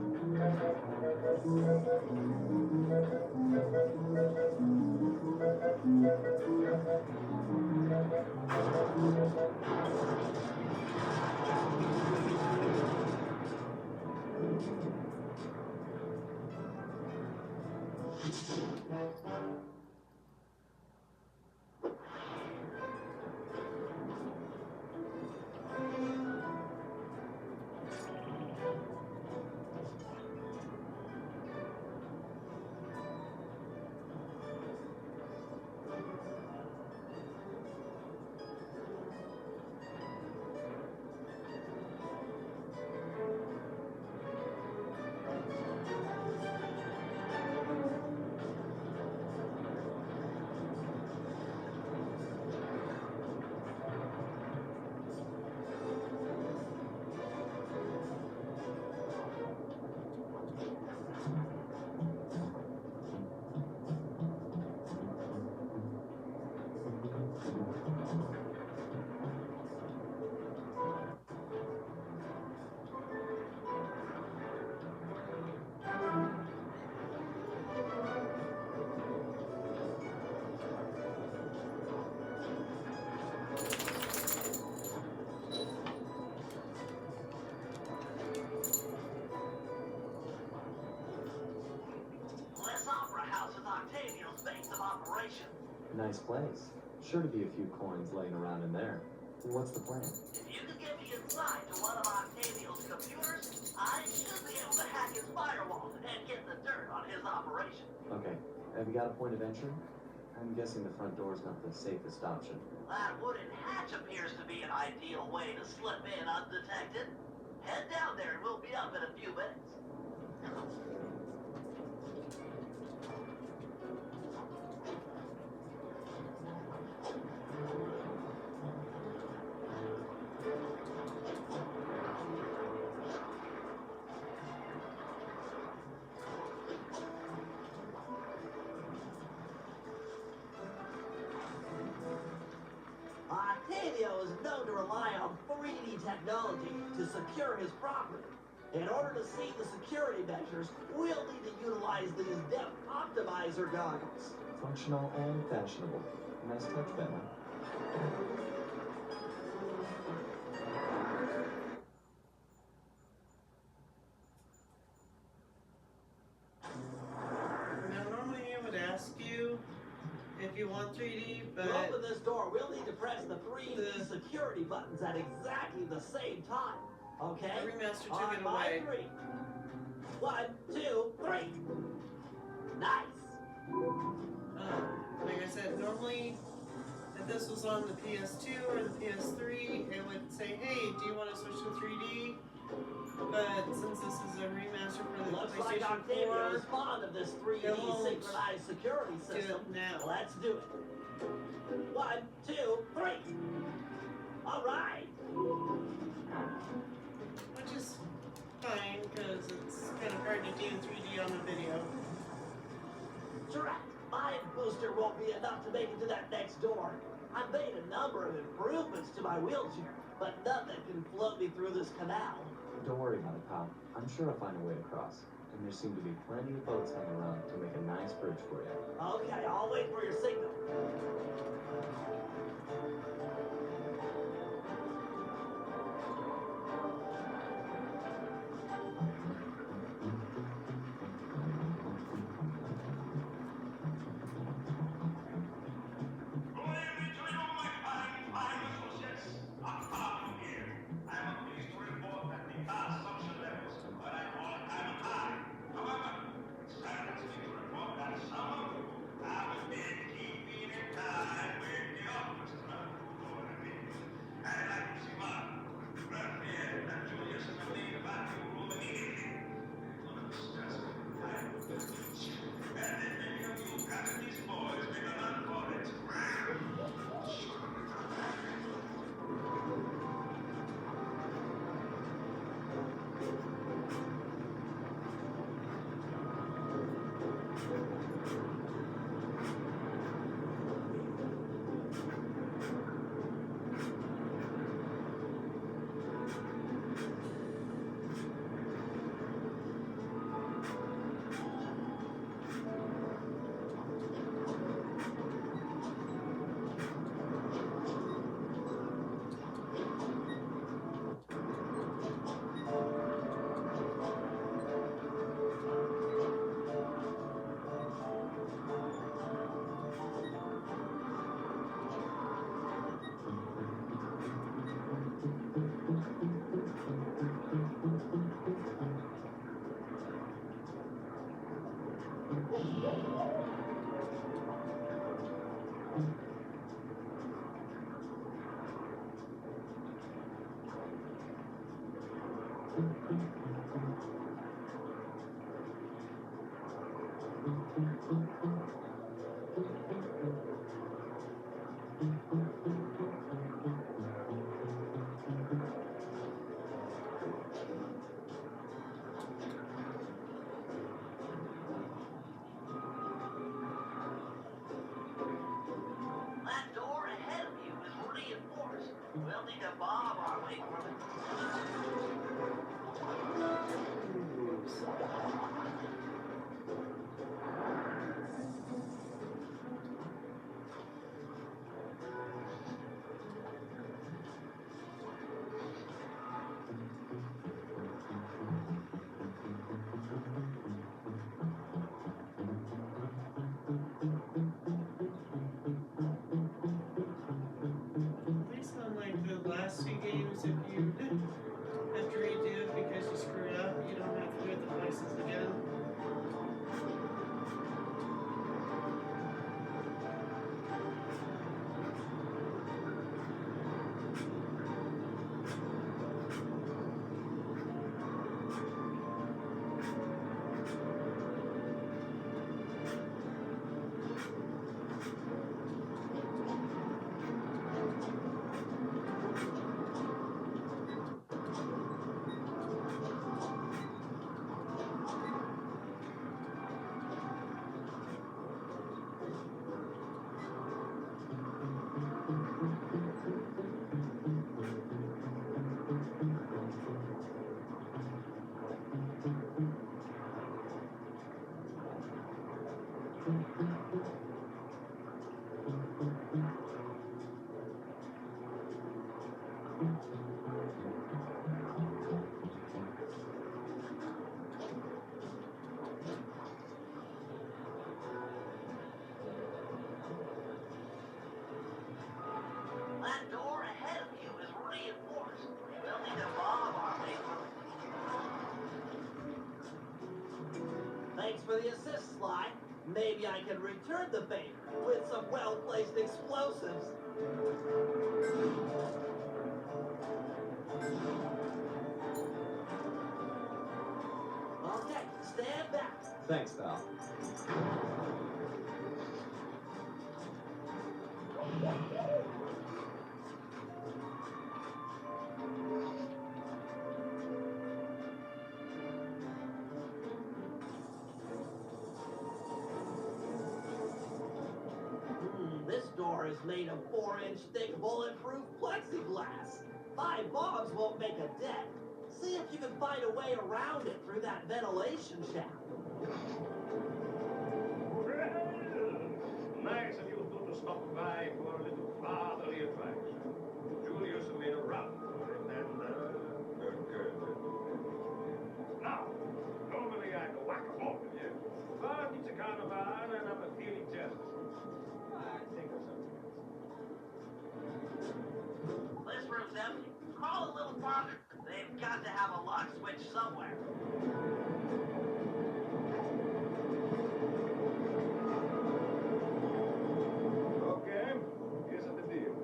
S2: operation.
S10: Nice place. Sure to be a few coins laying around in there. What's the plan?
S2: If you could get me inside to one of Octavio's computers, I should be able to hack his firewall and get the dirt on his operation.
S10: Okay. Have you got a point of entry? I'm guessing the front door's not the safest option.
S2: That wooden hatch appears to be an ideal way to slip in undetected. Head down there and we'll be up in a few minutes. Octavio is known to rely on 3D technology to secure his property. In order to see the security measures, we'll need to utilize these depth optimizer goggles.
S10: Functional and fashionable. Nice touch, Batman.
S1: Now, normally it would ask you if you want 3D, but
S2: To open this door, we'll need to press the 3D security buttons at exactly the same time. Okay?
S1: the remaster took
S2: On
S1: it
S2: my
S1: away.
S2: 3. 1, 2, 3. Nice.
S1: Like I said, normally if this was on the PS2 or the PS3, it would say, hey, do you want to switch to 3D? But since this is a remaster for the
S2: Looks like
S1: PlayStation
S2: Octavio
S1: 4,
S2: is fond of this 3D
S1: it won't
S2: synchronized security
S1: do
S2: system.
S1: it now.
S2: Let's do it. 1, 2, 3. All right.
S1: Which is fine, because it's kind of hard to do 3D on the video.
S2: Drat, my booster won't be enough to make it to that next door. I've made a number of improvements to my wheelchair, but nothing can float me through this canal.
S10: Don't worry about it, pal. I'm sure I'll find a way to cross. And there seem to be plenty of boats hanging around to make a nice bridge for you.
S2: Okay, I'll wait for your signal. That door ahead of you is reinforced. We'll need to bomb our way through it.
S1: games, if you have to redo it because you screwed up, you don't have to do it the places again.
S2: That door ahead of you is reinforced. We'll need to bomb our way through. Thanks for the assist, Sly. Maybe I can return the favor with some well-placed explosives. Okay, stand back.
S10: Thanks, pal.
S2: This door is made of 4-inch thick bulletproof plexiglass. 5 bombs won't make a dent. See if you can find a way around it through that ventilation shaft.
S9: Nice of you two to stop by for a little fatherly attraction. Julius made a run for it, and, good. Now, normally I'd whack a ball with you, but it's a carnival and I'm feeling jealous. I think of something else.
S2: This room's empty. Crawl a little farther. They've got to have a lock switch somewhere.
S9: Okay, here's the deal.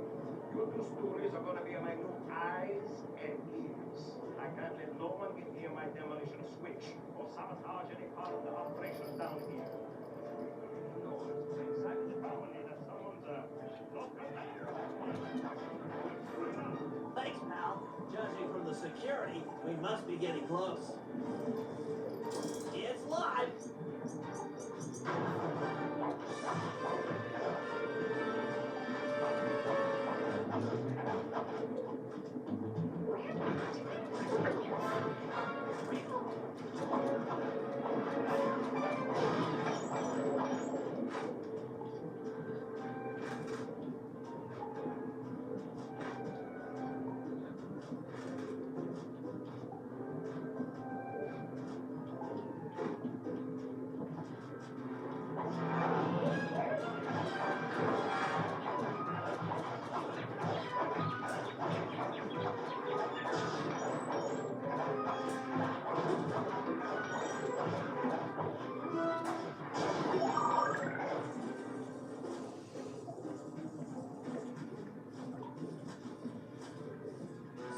S9: Your two stories are gonna be my new eyes and ears. I can't let no one get near my demolition switch or sabotage any part of the operation down here. No, it's exactly probably that someone's not prepared.
S2: Thanks, pal. Judging from the security, we must be getting close. It's live.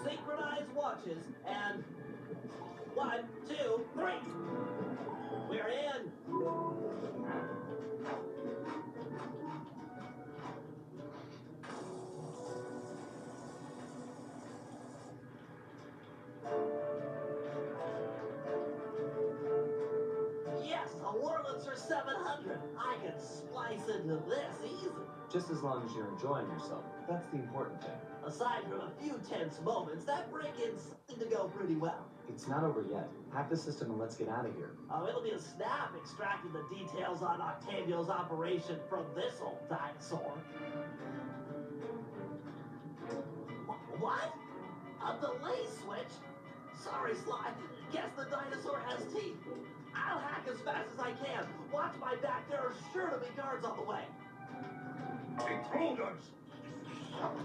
S2: Synchronized watches and 1, 2, 3. We're in. Yes, a Wurlitzer 700. I can splice into this easy.
S10: Just as long as you're enjoying yourself. That's the important thing.
S2: Aside from a few tense moments, that break-in seemed to go pretty well.
S10: It's not over yet. Hack the system and let's get out of here.
S2: Oh, it'll be a snap extracting the details on Octavio's operation from this old dinosaur. What? A delay switch? Sorry, Sly. Guess the dinosaur has teeth. I'll hack as fast as I can. Watch my back. There are sure to be guards on the way.
S9: Intruders!
S2: Halfway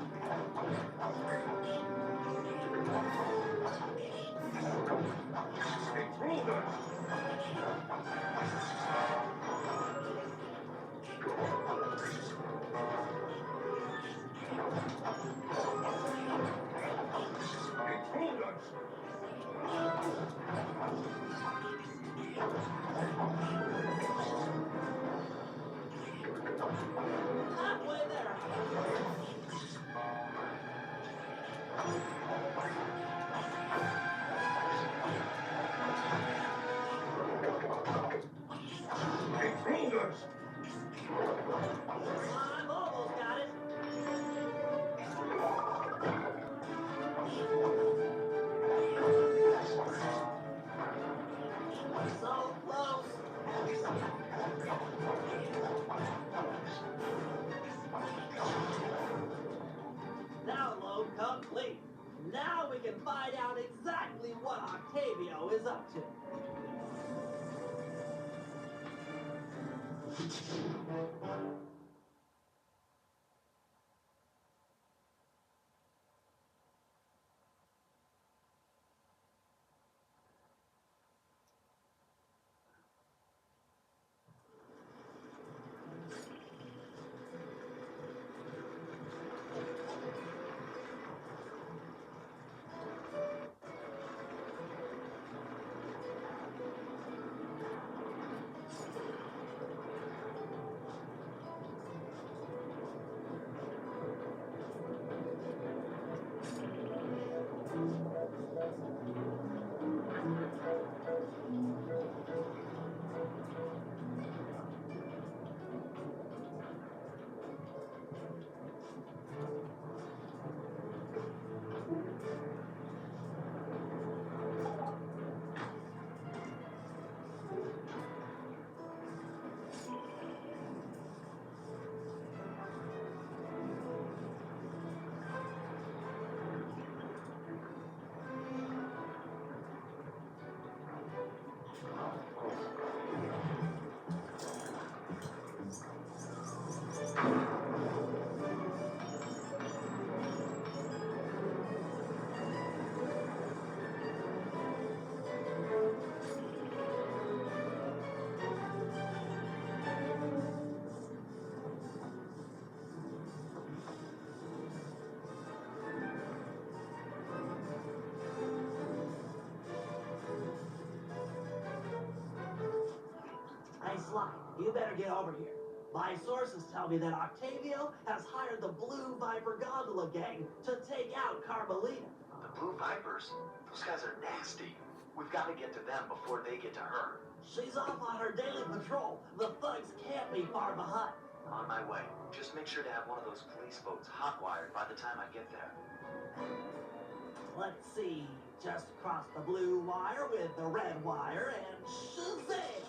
S2: there. I'm almost got it. So close. Download complete. Now we can find out exactly what Octavio is up to. Hey, Sly, you better get over here. My sources tell me that Octavio has hired the Blue Viper Gondola gang to take out Carmelita.
S11: The Blue Vipers? Those guys are nasty. We've got to get to them before they get to her.
S2: She's off on her daily patrol. The thugs can't be far behind.
S11: On my way. Just make sure to have one of those police boats hot-wired by the time I get there.
S2: Let's see. Just cross the blue wire with the red wire and shazam!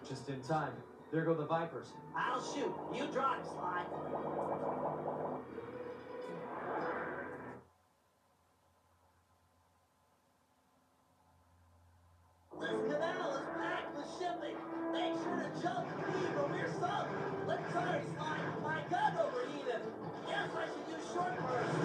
S10: Just in time. There go the Vipers.
S2: I'll shoot. You drive, Sly. This canal is packed with shipping. Make sure to jump the key when we're sunk. Let's hurry, Sly. My gun overheated. Guess I should use short burst.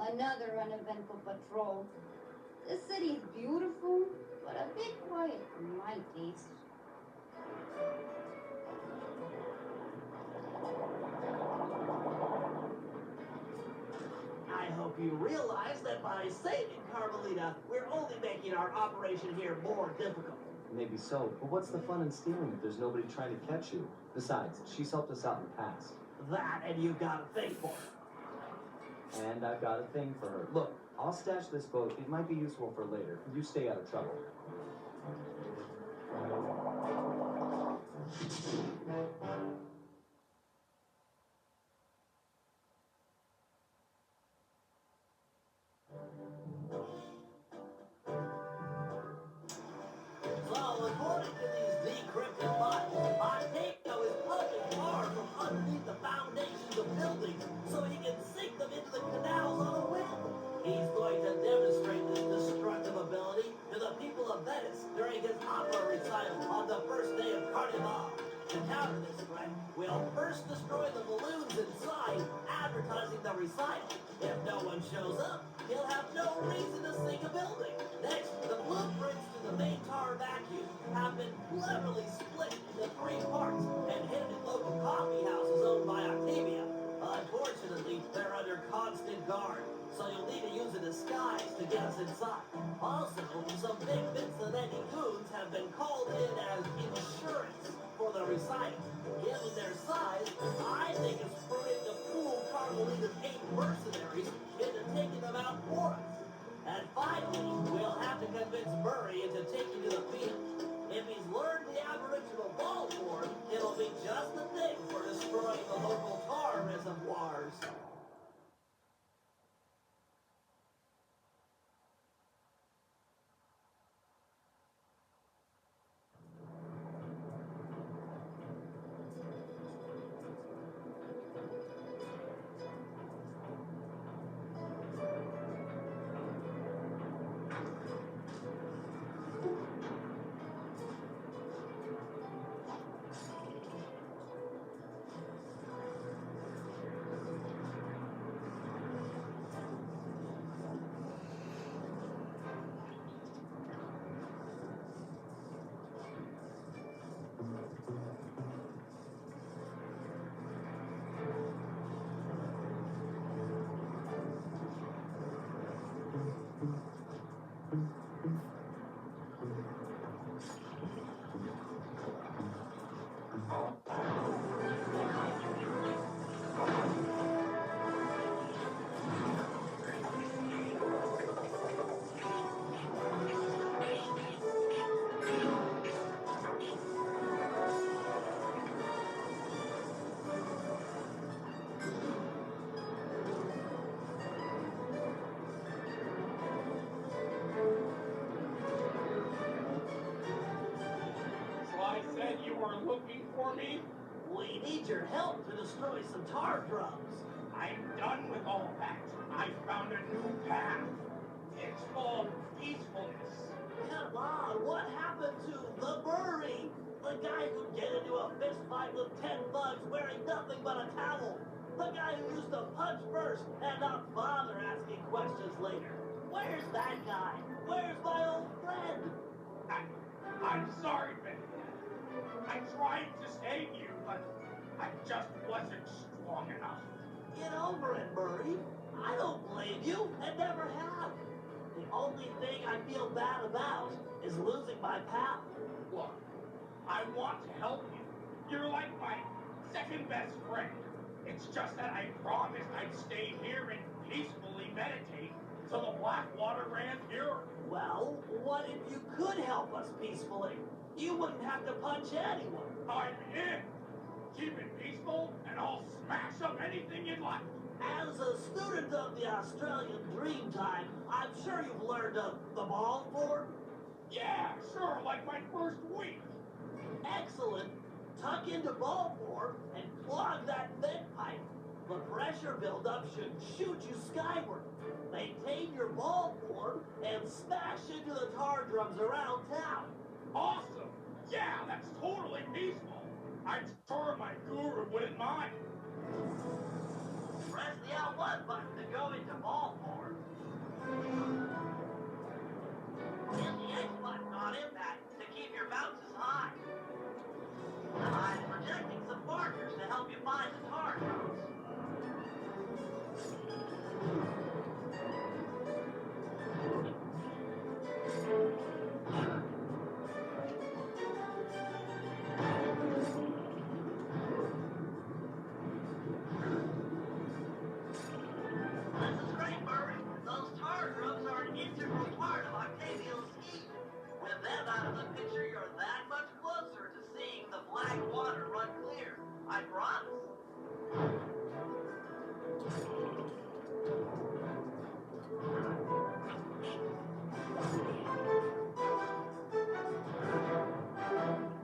S8: Another uneventful patrol. The city's beautiful, but a bit quiet for my taste.
S2: I hope you realize that by saving Carmelita, we're only making our operation here more difficult.
S10: Maybe so, but what's the fun in stealing if there's nobody trying to catch you? Besides, she's helped us out in the past.
S2: That, and you've got a thing for her.
S10: And I've got a thing for her. Look, I'll stash this boat. It might be useful for later. You stay out of trouble.
S2: So, according to these decrypted files, Potato is pumping tar from underneath the foundations of buildings so he can sink them into the canals on a whim. He's going to demonstrate this destructive ability to the people of Venice during his opera recital on the first day of Carnival. To counter this threat, we'll first destroy the balloons inside, advertising the recital. If no one shows up, he'll have no reason to sink a building. Next, the blueprints to the main tar vacuum have been cleverly split into 3 parts and hidden in local coffee houses owned by Octavia. Unfortunately, they're under constant guard, so you'll need to use a disguise to get us inside. Also, some big Vincenetti goons have been called in as insurance for the recital. Given their size, I think it's prudent to fool Carmelita's 8 mercenaries into taking them out for us. And finally, we'll have to convince Murray into taking to the field. If he's learned the aboriginal ball form, it'll be just the thing for destroying the local tar reservoirs.
S6: Looking for me?
S2: We need your help to destroy some tar drums.
S6: I'm done with all that. I found a new path. It's called peacefulness.
S2: Come on, what happened to the Murray? The guy who'd get into a fist fight with 10 thugs wearing nothing but a towel. The guy who used to punch first and not bother asking questions later. Where's that guy? Where's my old friend?
S6: I'm sorry, Ben. I tried to save you, but I just wasn't strong enough.
S2: Get over it, Murray. I don't blame you, and never have. The only thing I feel bad about is losing my pal.
S6: Look, I want to help you. You're like my second best friend. It's just that I promised I'd stay here and peacefully meditate till the black water ran pure.
S2: Well, what if you could help us peacefully? You wouldn't have to punch anyone.
S6: I'm in. Keep it peaceful, and I'll smash up anything you'd like.
S2: As a student of the Australian Dreamtime, I'm sure you've learned of the ball form.
S6: Yeah, sure, like my first week.
S2: Excellent. Tuck into ball form and clog that vent pipe. The pressure buildup should shoot you skyward. Maintain your ball form and smash into the tar drums around town.
S6: Awesome! Yeah, that's totally peaceful. I'm sure my guru wouldn't mind.
S2: Press the L1 button to go into ball form. Hit the X button on impact to keep your bounces high. I'm projecting some markers to help you find the tar drops. This is great, Murray. Those tar drops are an integral part of Octavio's scheme. With them out of the picture, you're that much closer to seeing the black water run clear. I promise.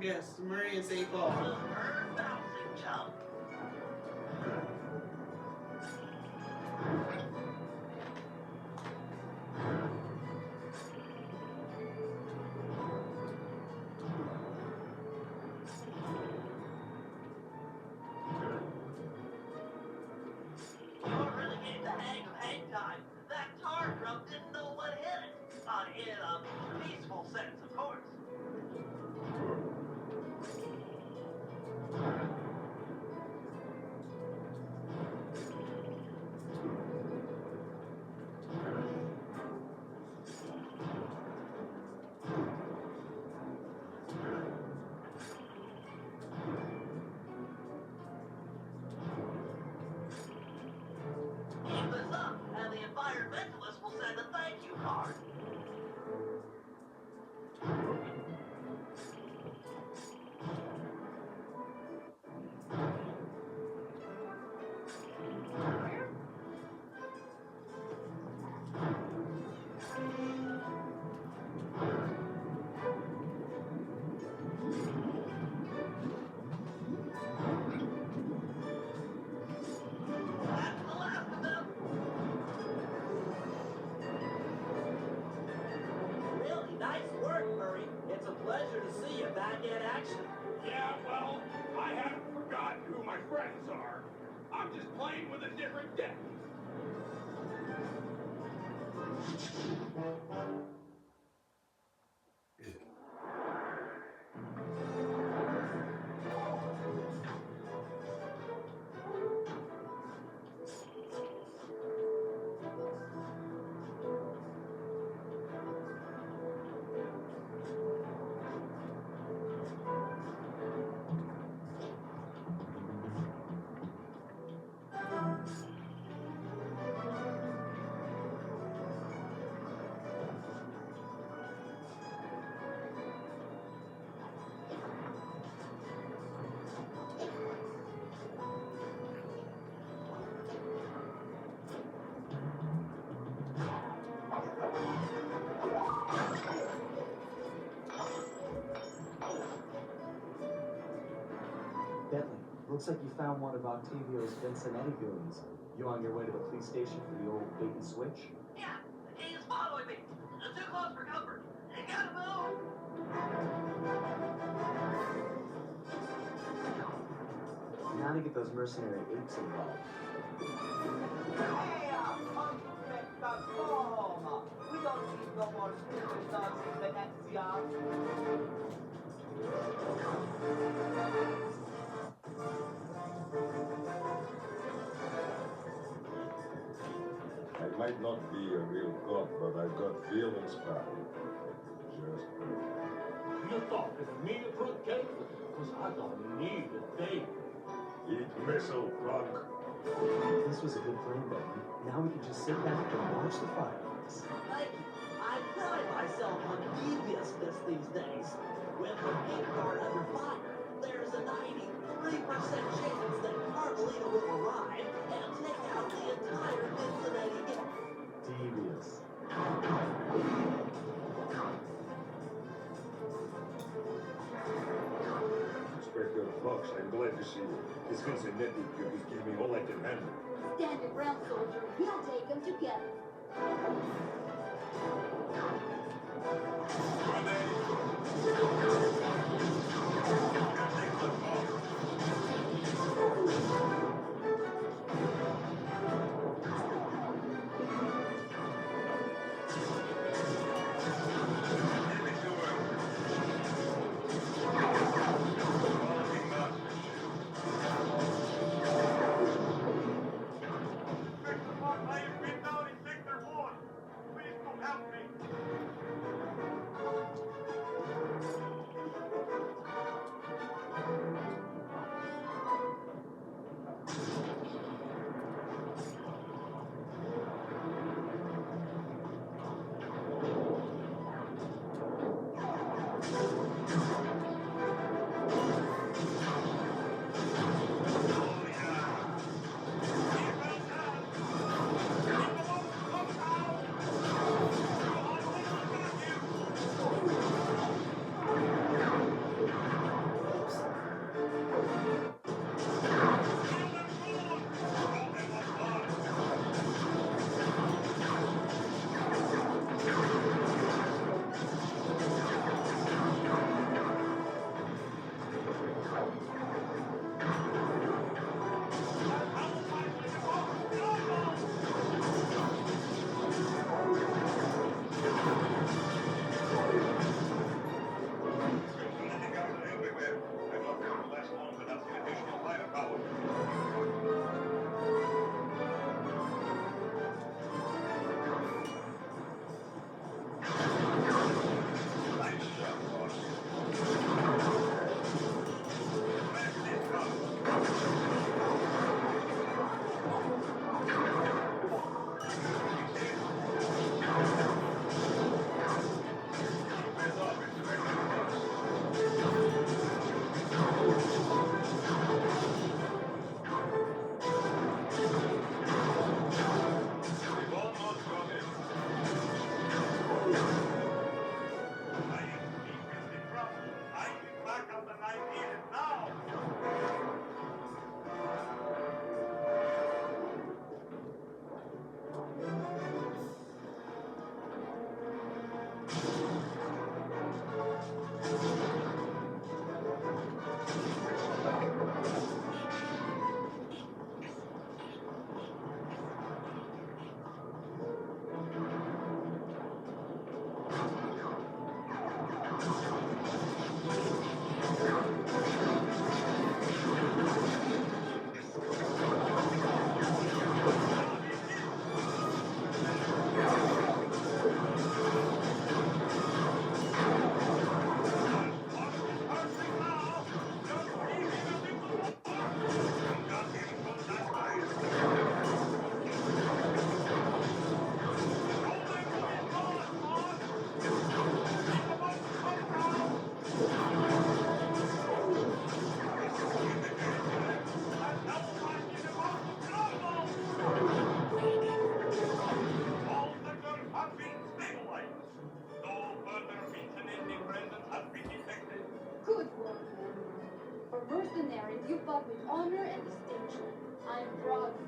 S1: Yes, Murray is a ball.
S2: Superb bouncing jump. You really gave the hang of hang time. That tar drum didn't know what hit it. In a peaceful sense, of course. Keep this up, and the environmentalist will send a thank you card. That's the last of them. Really nice work, Murray. It's a pleasure to see you back in action.
S6: Yeah, well, I haven't forgotten who my friends are. I'm just playing with a different deck.
S10: Bentley, looks like you found one of Octavio's Vincenetti goons. You on your way to the police station for the old bait and switch?
S2: Yeah, he's following me. Too close for comfort. You gotta move.
S10: Now to get those mercenary apes involved.
S7: Hey, we don't need no more superstars in Venezia.
S12: I might not be a real god, but I've got feelings, pal. Just
S9: You talking to me, fruitcake? Because I don't need a date.
S12: eat missile, drunk.
S10: This was a good plan, Bentley. Now we can just sit back and watch the fireworks.
S2: Thank you. I pride myself on deviousness these days. With the paint guard under fire, there's a 93% chance that Carmelita will arrive and take out the entire Cincinnati gang.
S10: Devious.
S12: Inspector Fox, I'm glad to see you. This Cincinnati dude is giving me all I can handle.
S8: Stand your ground, soldier. We'll take them together.
S12: Grenade!
S8: Good work, men. For mercenaries, you fought with honor and distinction. I'm proud of you.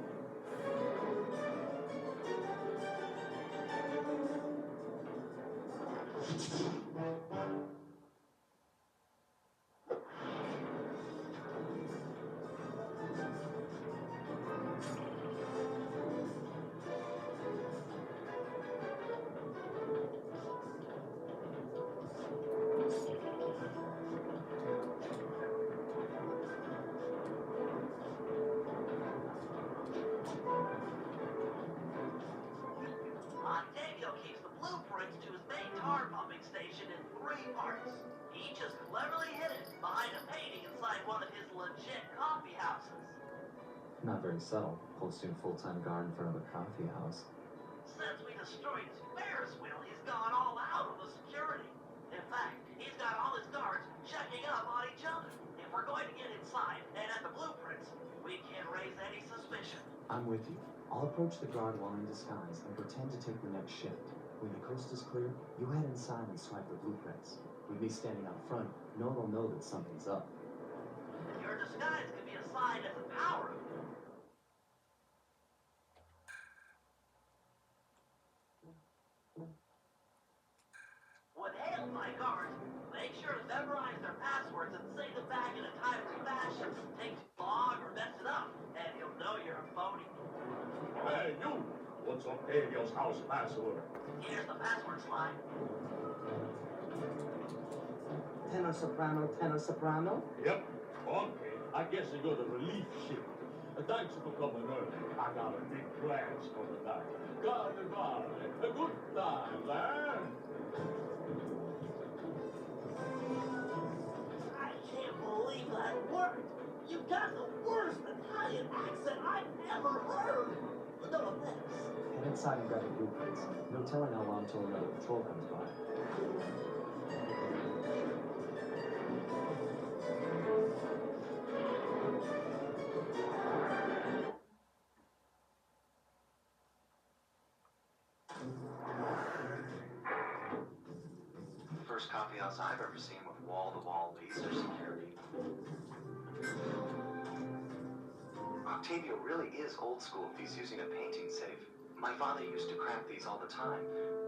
S2: Octavio keeps the blueprints to his main tar pumping station in 3 parts. Each is cleverly hidden behind a painting inside one of his legit coffee houses.
S10: Not very subtle, posting a full-time guard in front of a coffee house.
S2: Since we destroyed his Ferris wheel, he's gone all out on the security. In fact, he's got all his guards checking up on each other. If we're going to get inside and at the blueprints, we can't raise any suspicion.
S10: I'm with you. I'll approach the guard while in disguise and pretend to take the next shift. When the coast is clear, you head inside and swipe the blueprints. With me standing out front, no one will know that something's up.
S2: Your disguise can be a sign as a power. Would hail my guards, make sure to memorize their passwords and say them back in a timely fashion. Take too long or mess it up, and you'll know you're a phony.
S12: Hey, you! What's Octavio's house password?
S2: Here's the password slide.
S3: Tenor soprano, tenor soprano.
S12: Yep. Okay, I guess I got a relief shift. Thanks for coming early. I got a big plans for the night. Carnival, a good time, man.
S2: I can't believe that worked. You got the worst Italian accent I've ever heard. No offense.
S10: Head inside and grab the blueprints. No telling how long till another patrol comes by.
S11: First coffee house I've ever seen with wall-to-wall laser security. Octavio really is old school if he's using a painting safe. My father used to crack these all the time.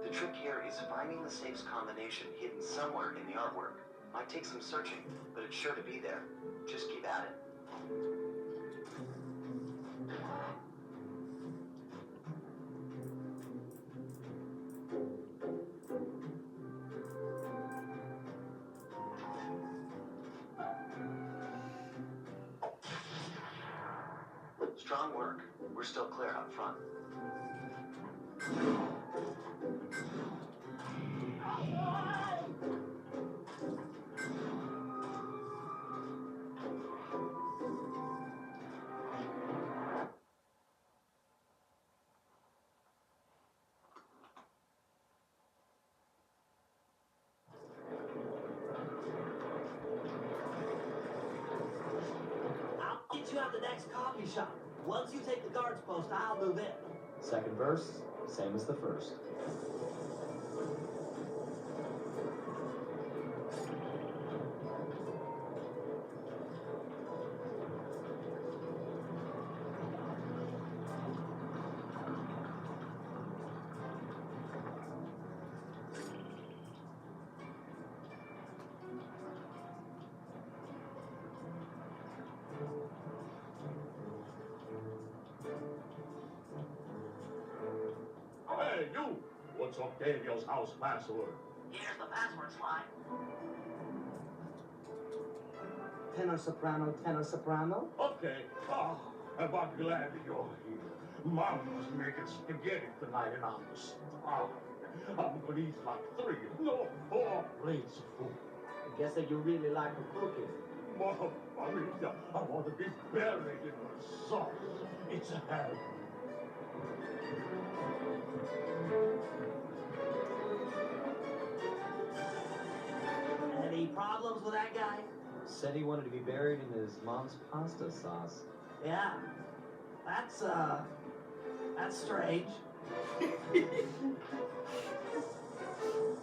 S11: The trick here is finding the safe's combination hidden somewhere in the artwork. Might take some searching, but it's sure to be there. Just keep at it. Strong work. We're still clear out front.
S2: I'll meet you at the next coffee shop. Once you take the guards post, I'll move in.
S10: Second verse, same as the first.
S12: Hey, you! What's Octavio's house password?
S2: Here's the password slide.
S3: Tenor, soprano, tenor, soprano.
S12: Okay. Oh, I'm glad you're here. Mom was making spaghetti tonight and I'm starving. I'm gonna eat like 3, no 4 plates of food.
S3: I guess that you really like the cooking.
S12: Mom, I want to be buried in the sauce. It's a habit.
S2: Any problems with that guy?
S10: Said he wanted to be buried in his mom's pasta sauce.
S2: Yeah. That's strange.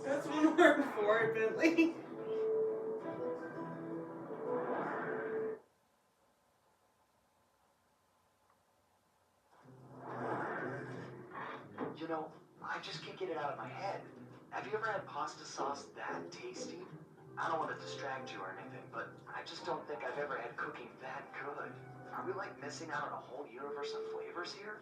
S1: That's one word for it, Bentley.
S11: You know, I just can't get it out of my head. Have you ever had pasta sauce that tasty? I don't want to distract you or anything, but I just don't think I've ever had cooking that good. Are we like missing out on a whole universe of flavors here?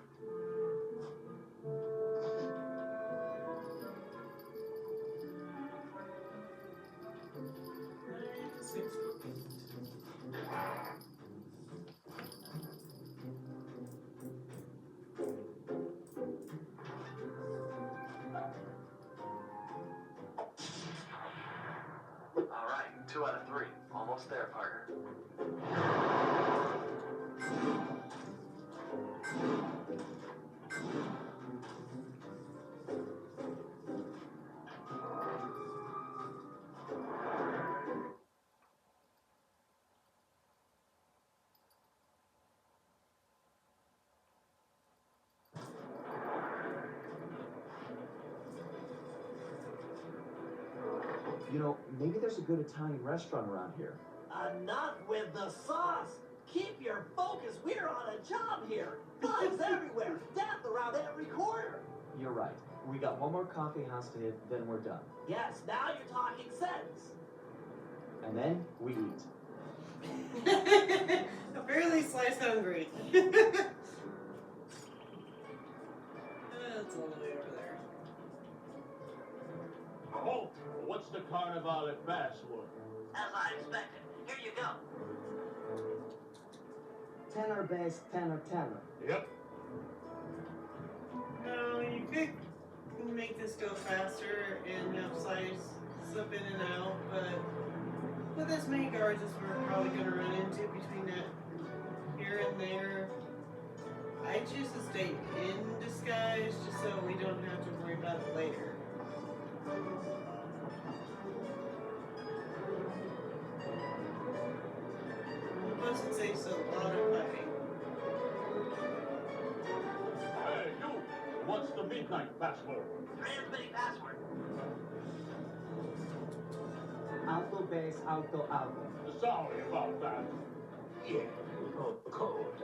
S11: All right, 2 out of 3. Almost there, partner.
S10: You know, maybe there's a good Italian restaurant around here.
S2: Enough with the sauce. Keep your focus. We're on a job here. Bugs everywhere. Death around every corner.
S10: You're right. We got one more coffee house to hit, then we're done.
S2: Yes, now you're talking sense.
S10: And then we eat.
S1: Barely slice hungry. That's all the way over there.
S12: Oh, what's the Carnivale password?
S2: As I expected. Here you go.
S3: Tenor, bass, tenor, tenor.
S12: Yep.
S1: No, you could make this go faster and have slice slip in and out, but with as many guards as we're probably going to run into between that here and there, I choose to stay in disguise just so we don't have to worry about it later. Plus it saves a lot of fighting.
S12: Hey, you! What's the midnight password?
S2: Transmitting password.
S3: Alto, bass, alto, alto.
S12: Sorry about that.
S4: Yeah, of course.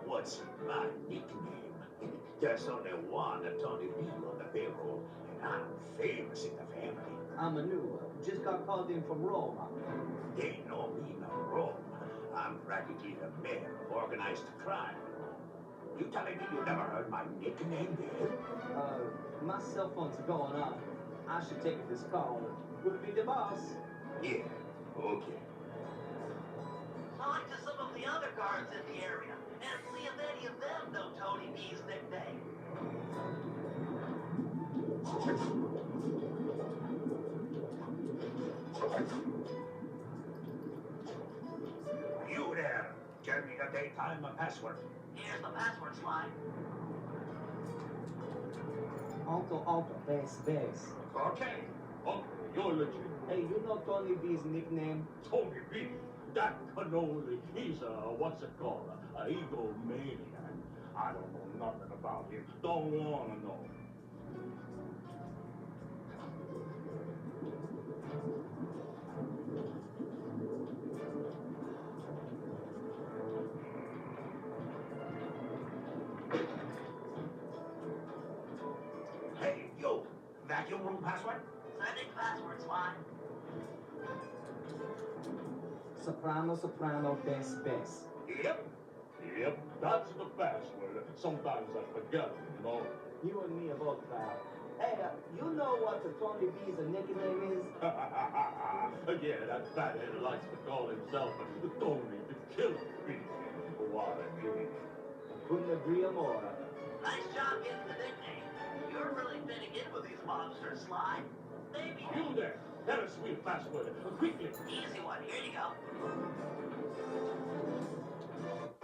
S4: What's my nickname? There's only one Tony B on the payroll, and I'm famous in the family.
S3: I'm a new one. Just got called in from Rome.
S4: They know me no Rome. I'm practically the mayor of organized crime. You telling me you never heard my nickname there?
S3: My cell phone's going off. I should take this call. Would be the boss.
S4: Yeah, okay.
S2: Talk to some of the other guards in the area and see if any of them know Tony B's nickname.
S4: You there. Give me the daytime password.
S2: Here's the password slide.
S3: Alto, alto, bass, bass.
S12: Okay. Okay, you're legit.
S3: Hey, you know Tony B's nickname?
S12: Tony B. That cannoli. He's what's it called? A egomaniac. I don't know nothing about him. Don't wanna know.
S4: Hey, you. Vacuum room password?
S2: Sending password slide.
S3: Soprano, soprano, bass, bass.
S12: Yep. Yep, that's the password. Sometimes I forget, you know.
S3: You and me are both pal. Hey,
S10: You know what the Tony B's nickname is?
S12: Yeah, that fathead likes to call himself the Tony the Killer Bee. What a dick.
S10: Couldn't agree more.
S2: Nice job getting the nickname. You're really fitting in with these mobsters, Sly. Maybe
S12: You there! Tell us sweet password, quickly!
S2: easy one. Here you go.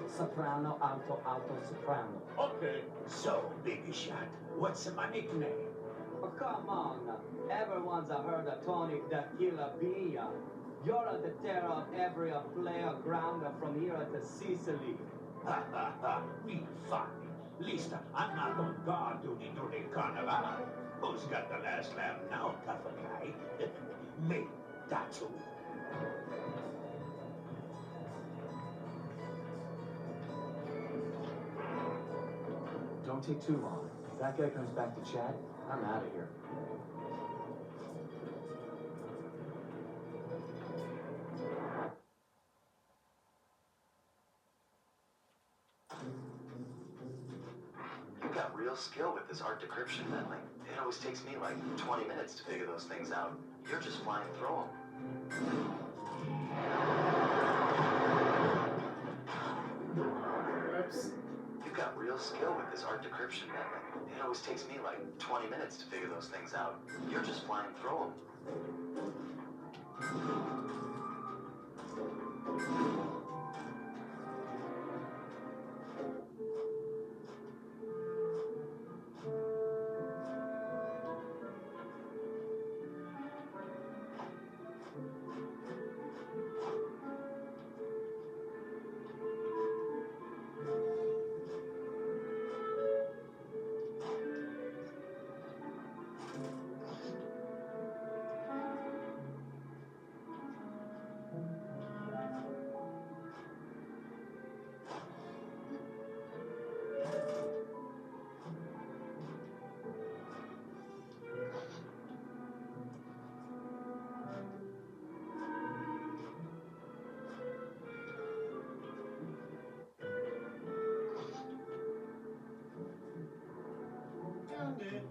S10: Soprano, alto, alto, soprano.
S12: Okay.
S4: So, baby shot, what's my nickname?
S10: Oh, come on. Everyone's heard of Tony the Killer Bee. You're the terror of every playground from here to Sicily.
S4: Ha ha ha, we fine. Least I'm not on guard duty during Carnival. Who's got the last laugh now, tough guy? Me, that's who.
S10: Don't take too long. If that guy comes back to chat, I'm out of here.
S11: You got real skill with this art decryption, Bentley. It always takes me like 20 minutes to figure those things out. You're just flying through them.
S1: Oops.
S11: You've got real skill with this art decryption, Bentley. It always takes me like 20 minutes to figure those things out. You're just flying through them.
S1: Found it.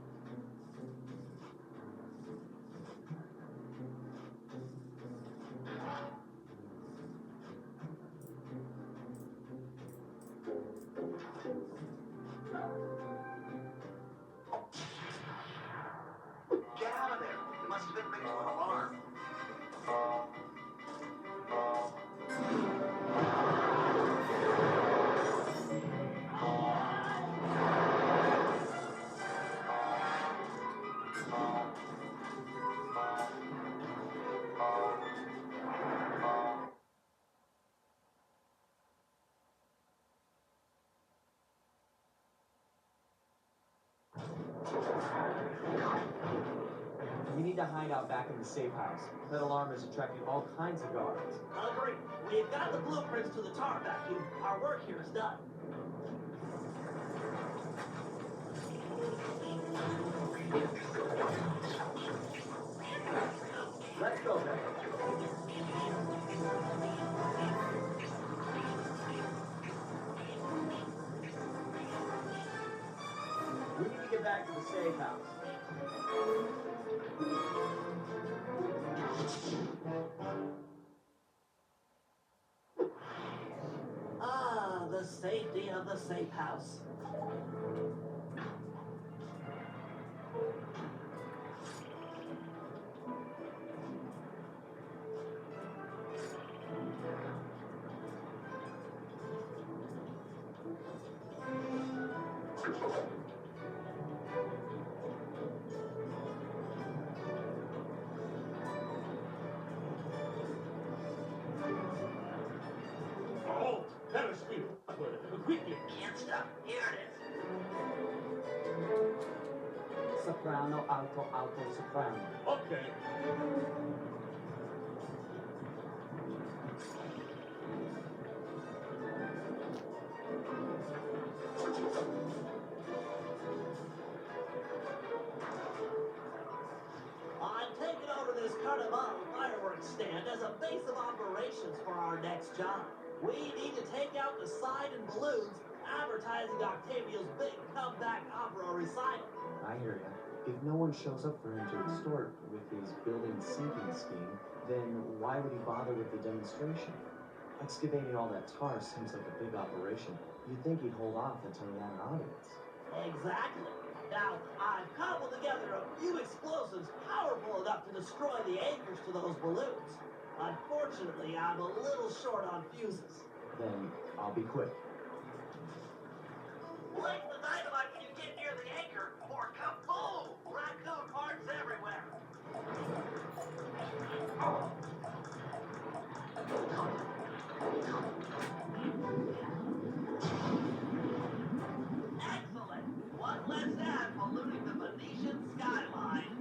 S11: Get out of there! You must have been ringing an alarm.
S10: We need to hide out back in the safe house. That alarm is attracting all kinds of guards.
S2: Agree. We've got the blueprints to the tar vacuum. Our work here is done.
S10: Let's go then. We need to get back to the safe house.
S2: Ah, the safety of the safe house.
S12: Oh, tell us sweet password, quickly!
S2: Can't stop. Here it is.
S10: Soprano, alto, alto, soprano.
S12: Okay.
S2: I'm taking over this Carnival fireworks stand as a base of operations for our next job. We need to take out the sign and balloons advertising Octavio's big comeback opera recital.
S10: I hear ya. If no one shows up for him to extort with his building sinking scheme, then why would he bother with the demonstration? Excavating all that tar seems like a big operation. You'd think he'd hold off until he had an audience.
S2: Exactly. Now, I've cobbled together a few explosives powerful enough to destroy the anchors to those balloons. Unfortunately, I'm a little short on fuses.
S10: Then I'll be quick.
S2: Light the dynamite when you get near the anchor, or kaboom! Raccoon parts everywhere. Excellent! One less ad polluting the Venetian skyline.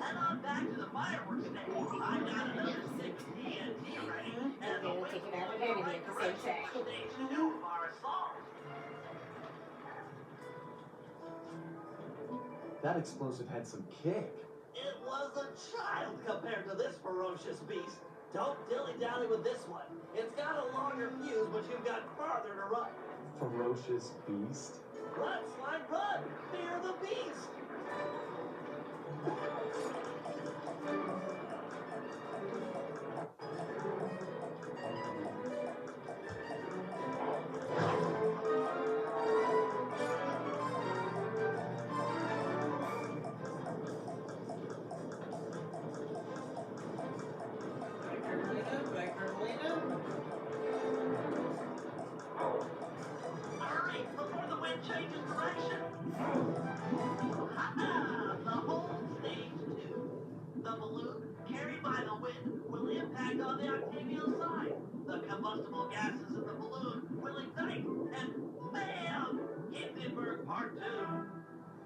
S2: Head on back to the fireworks stage. I got another 6 TNT ready, and the
S13: We're taking our virginity at the same time.
S2: stage 2 of our assault.
S10: That explosive had some kick.
S2: It was a child compared to this ferocious beast. Don't dilly-dally with this one. It's got a longer fuse, but you've got farther to run.
S10: Ferocious beast.
S2: Run, slime, run! Fear the beast! Hurry, before the wind changes direction! Ha-ha! The whole stage 2. The balloon, carried by the wind, will impact on the Octavia side. The combustible gases in the balloon will ignite, and bam! Hindenburg Part 2.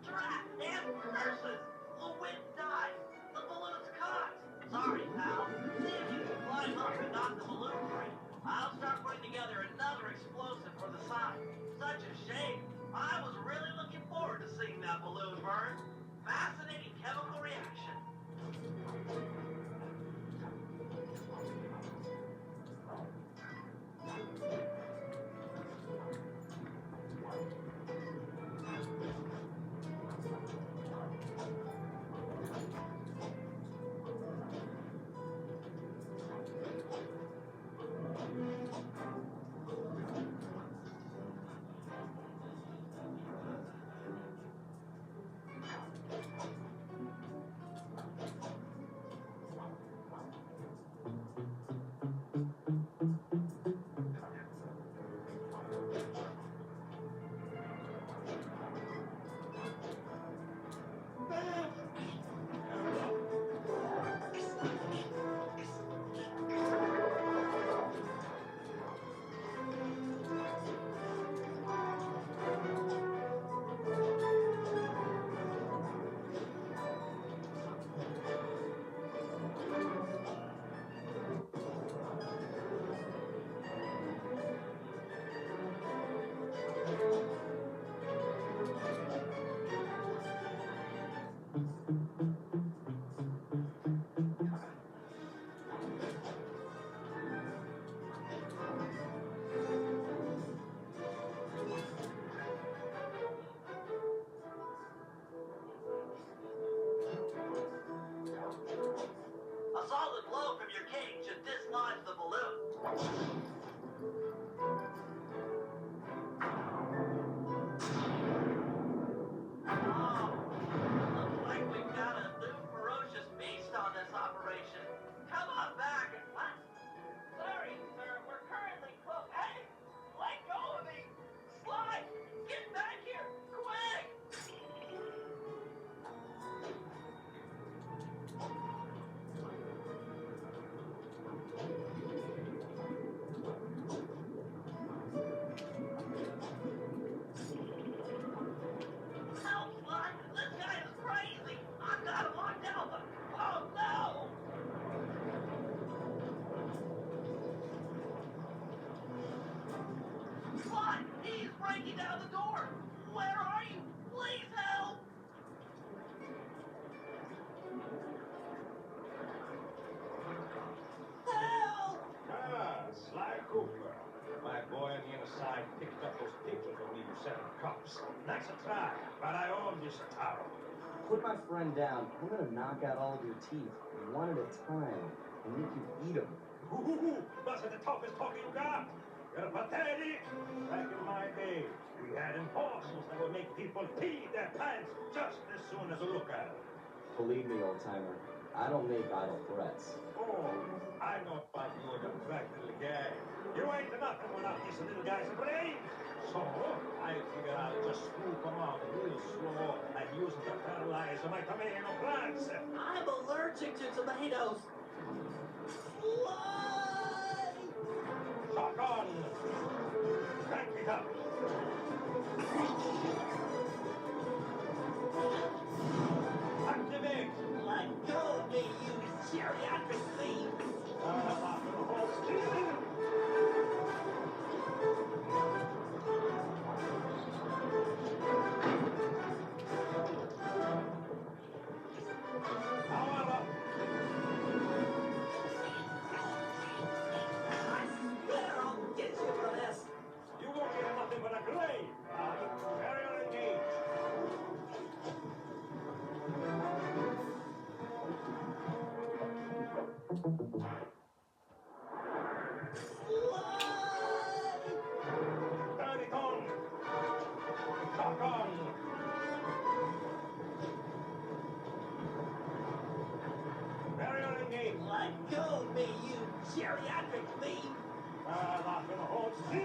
S2: Drat and curses! The wind died! The balloon's caught! Sorry, pal. See if you can climb up and knock the balloon free. I'll start putting together another explosive for the side. Such a shame. I was really looking forward to seeing that balloon burn. Fascinating chemical reaction. A solid blow from your cane should dislodge the balloon. Oh, looks like we've got a new ferocious beast on this operation. Come on back and what? Sorry, sir, we're currently closed. Hey, let go of me! Slide! Get back here, quick!
S9: cops. Nice try, but I own this tower.
S10: Put my friend down. I'm gonna knock out all of your teeth, one at a time, and make you eat them.
S9: That's the toughest talking you got. You're pathetic. Back in my day, we had enforcers that would make people pee their pants just as soon as they look at them.
S10: Believe me, old-timer, I don't make idle threats.
S9: Oh, I know about you, the crack little guy. You ain't nothing without this little guy's brain. So, I figure I'll just swoop him out real slow and use him to paralyze my tomato plants.
S2: I'm allergic to tomatoes. Fly!
S9: Shotgun! Crank it up! Activate!
S2: Let go of me, you geriatric fiend!
S9: Power up!
S2: I swear I'll get you for this!
S9: You won't get nothing but a grave! Carrier engaged! Turn it on! Shotgun! Carrier engaged!
S2: Let go of me, you geriatric fiend!
S9: Not gonna hold still!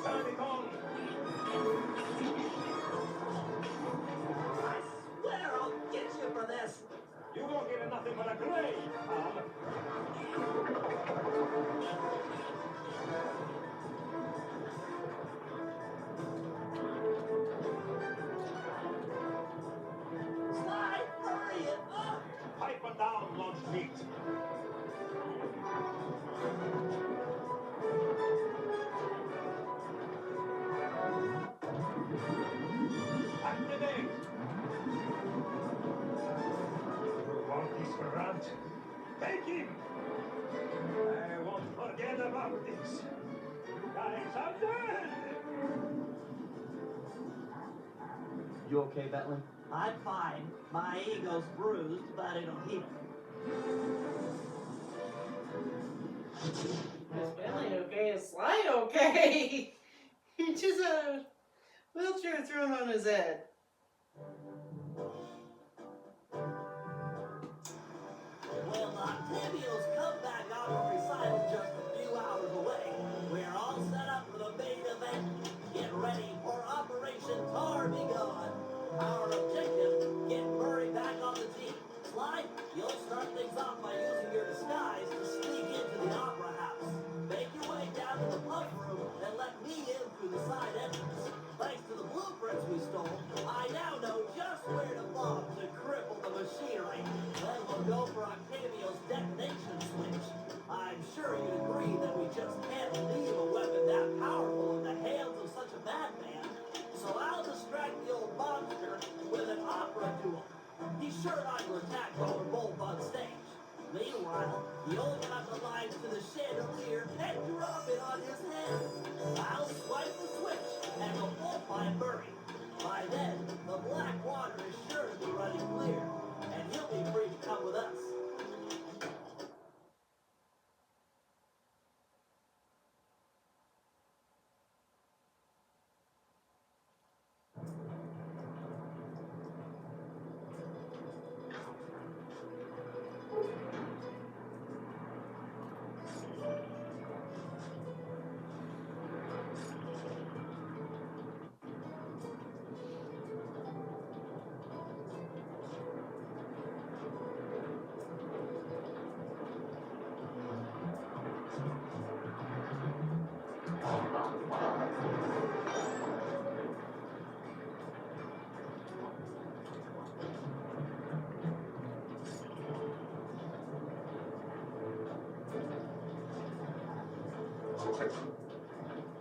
S9: Turn it on!
S2: I swear I'll get you for this!
S9: You won't get nothing but a grave, pal.
S2: Slide, hurry it up!
S9: Pipe it down, lunch meat. Activate! You want this grunt? Take him! I won't forget about this. You guys are dead!
S10: You okay, Bentley?
S2: I'm fine. My ego's bruised, but it'll heal.
S1: Is Bentley okay? Is Sly okay? He just had a wheelchair thrown on his head.
S2: Well, Octavio's comeback opera recital just a few hours away. We're all set up for the main event. Get ready for Operation Tar Be Gone. Our objective, get Murray back on the team. Sly, you'll start things off by using your disguise to sneak into the opera house. Make your way down to the pub room and let me in through the side entrance. Thanks to the blueprints we stole, I now know just where to bomb to cripple the machinery. Then we'll go for Octavio's detonation switch. I'm sure you'd agree that we just can't leave a weapon that powerful in the hands of such a madman. So I'll distract the old monster with an opera duel. He's sure not to attack while we're both on stage. Meanwhile, you'll cut the lines to the chandelier and drop it on his head. I'll swipe the switch and we'll both find Murray. By then, the black water is sure to be running clear, and he'll be free to come with us.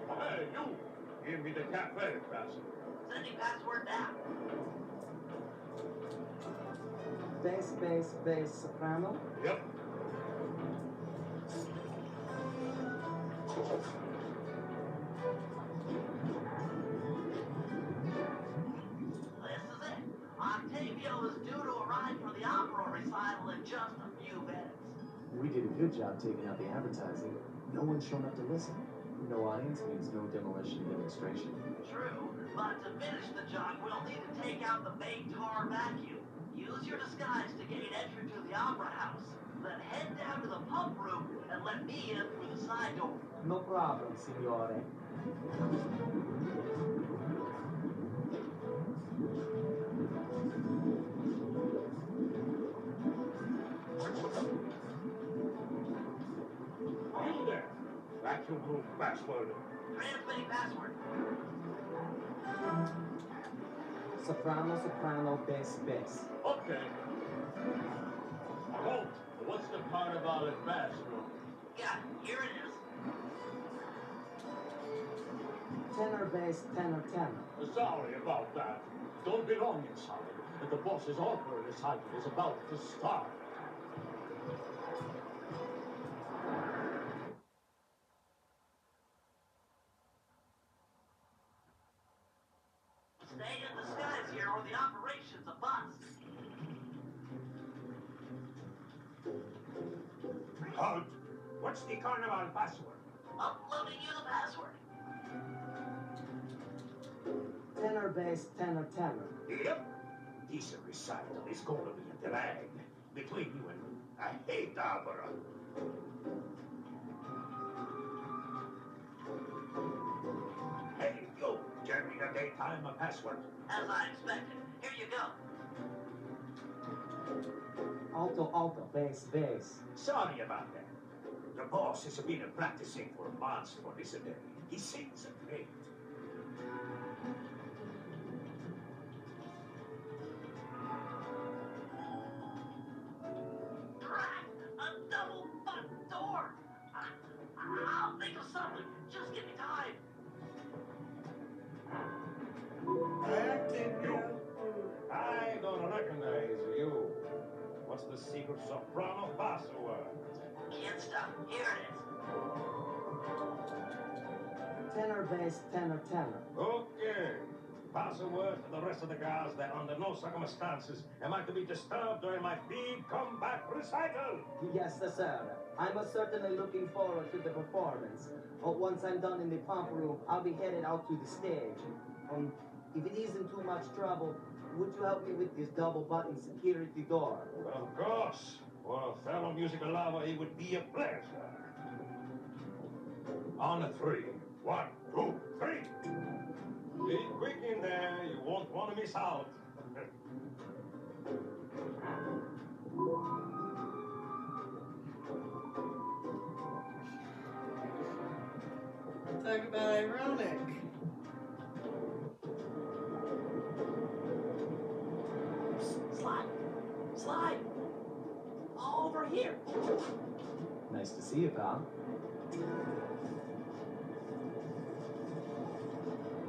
S9: Hey, you! Give me the cafe password.
S2: Sending password now.
S3: bass, soprano.
S12: Yep.
S2: This is it. Octavio is due to arrive for the opera recital in just a few minutes.
S10: We did a good job taking out the advertising. No one's shown up to listen. No audience means no demolition demonstration.
S2: True, but to finish the job, we'll need to take out the main tar vacuum. Use your disguise to gain entry to the opera house. Then head down to the pump room and let me in through the side door.
S3: No problem, signore.
S12: You there. Vacuum room password.
S2: Transmitting password.
S3: Soprano, bass.
S12: Okay. Halt. What's the Carnival at bathroom?
S2: Got it. Here it is.
S3: Tenor, bass, tenor.
S12: Sorry about that. Don't be long inside. The boss's opera recital is about to start.
S2: Stay in disguise here or the operation's a bust.
S6: Halt! What's the carnival password?
S2: Uploading you the password.
S3: Tenor, bass, tenor.
S4: Yep. This recital is going to be a drag. Between you and me, I hate opera. Hey, you! Tell me the daytime password.
S2: As I expected. Here you go.
S3: Alto, bass.
S4: Sorry about that. The boss has been practicing for months for this day. He sings great.
S2: Drat! A double butt door! I'll think of something. Just give me time.
S9: I don't recognize you. What's the secret soprano password?
S2: Kid stuff. Here it is.
S3: Tenor, bass, tenor.
S9: Okay. Password to the rest of the guys that under no circumstances am I to be disturbed during my big comeback recital.
S3: Yes, sir. I'm certainly looking forward to the performance. Once I'm done in the pump room, I'll be headed out to the stage. If it isn't too much trouble, would you help me with this double-button security door?
S9: Of course. For a fellow musical lover, it would be a pleasure. On a 3. 1, 2, 3. Be quick in there. You won't want to miss out.
S1: Talk about ironic.
S2: Slide. Over here.
S10: Nice to see you, pal.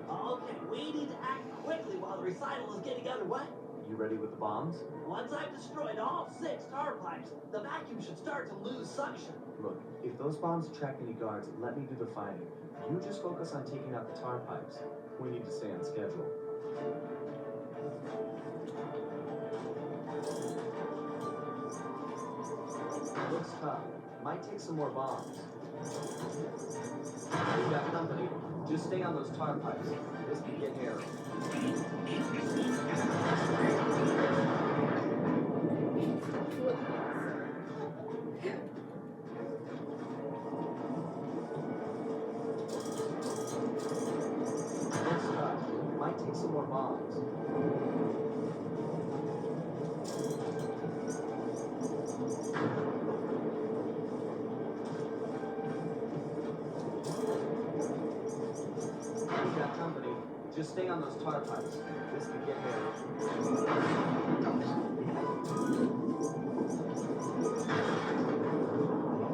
S2: Okay, we need to act quickly while the recital is getting underway.
S10: You ready with the bombs?
S2: Once I've destroyed all 6 tar pipes, the vacuum should start to lose suction.
S10: Look, if those bombs attract any guards, let me do the fighting. You just focus on taking out the tar pipes. We need to stay on schedule. Looks tough. Might take some more bombs. You got company. Just stay on those tar pipes. This can get hairy. Looks tough. Might take some more bombs. You got company. Just stay on those tar pipes. This could get hairy.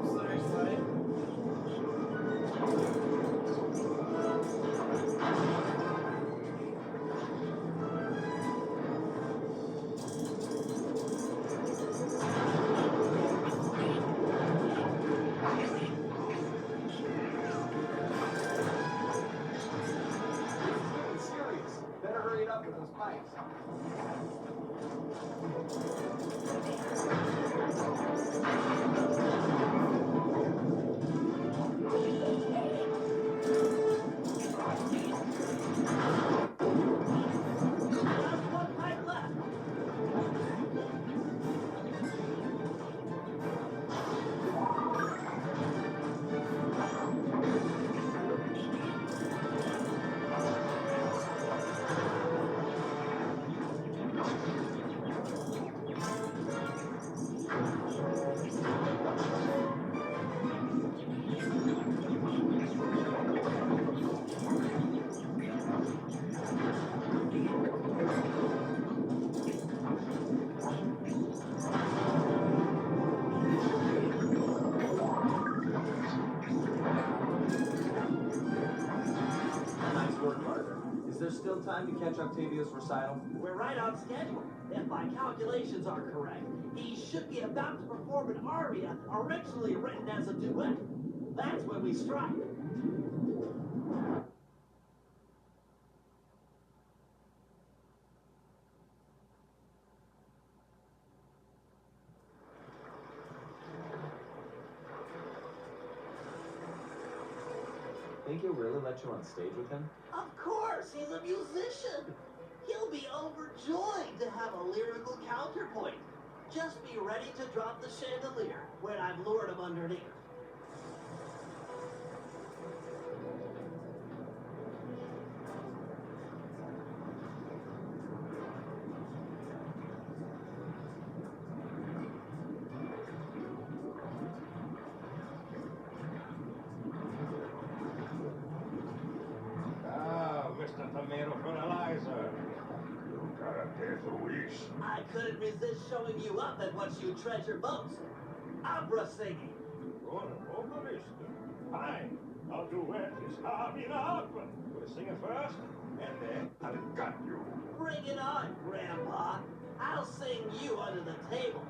S1: Sorry, slide.
S10: there still time to catch Octavio's recital?
S2: We're right on schedule. If my calculations are correct, he should be about to perform an aria originally written as a duet. That's when we strike.
S10: Think he'll really let you on stage with him?
S2: Of course, he's a musician. He'll be overjoyed to have a lyrical counterpoint. Just be ready to drop the chandelier when I've lured him underneath.
S9: Mr. Tomato Fertilizer. You got a death wish.
S2: I couldn't resist showing you up at what you treasure most. Opera singing.
S9: Fine. I'll duet this harming opera. We'll sing it first, and then I'll gut you.
S2: Bring it on, Grandpa. I'll sing you under the table.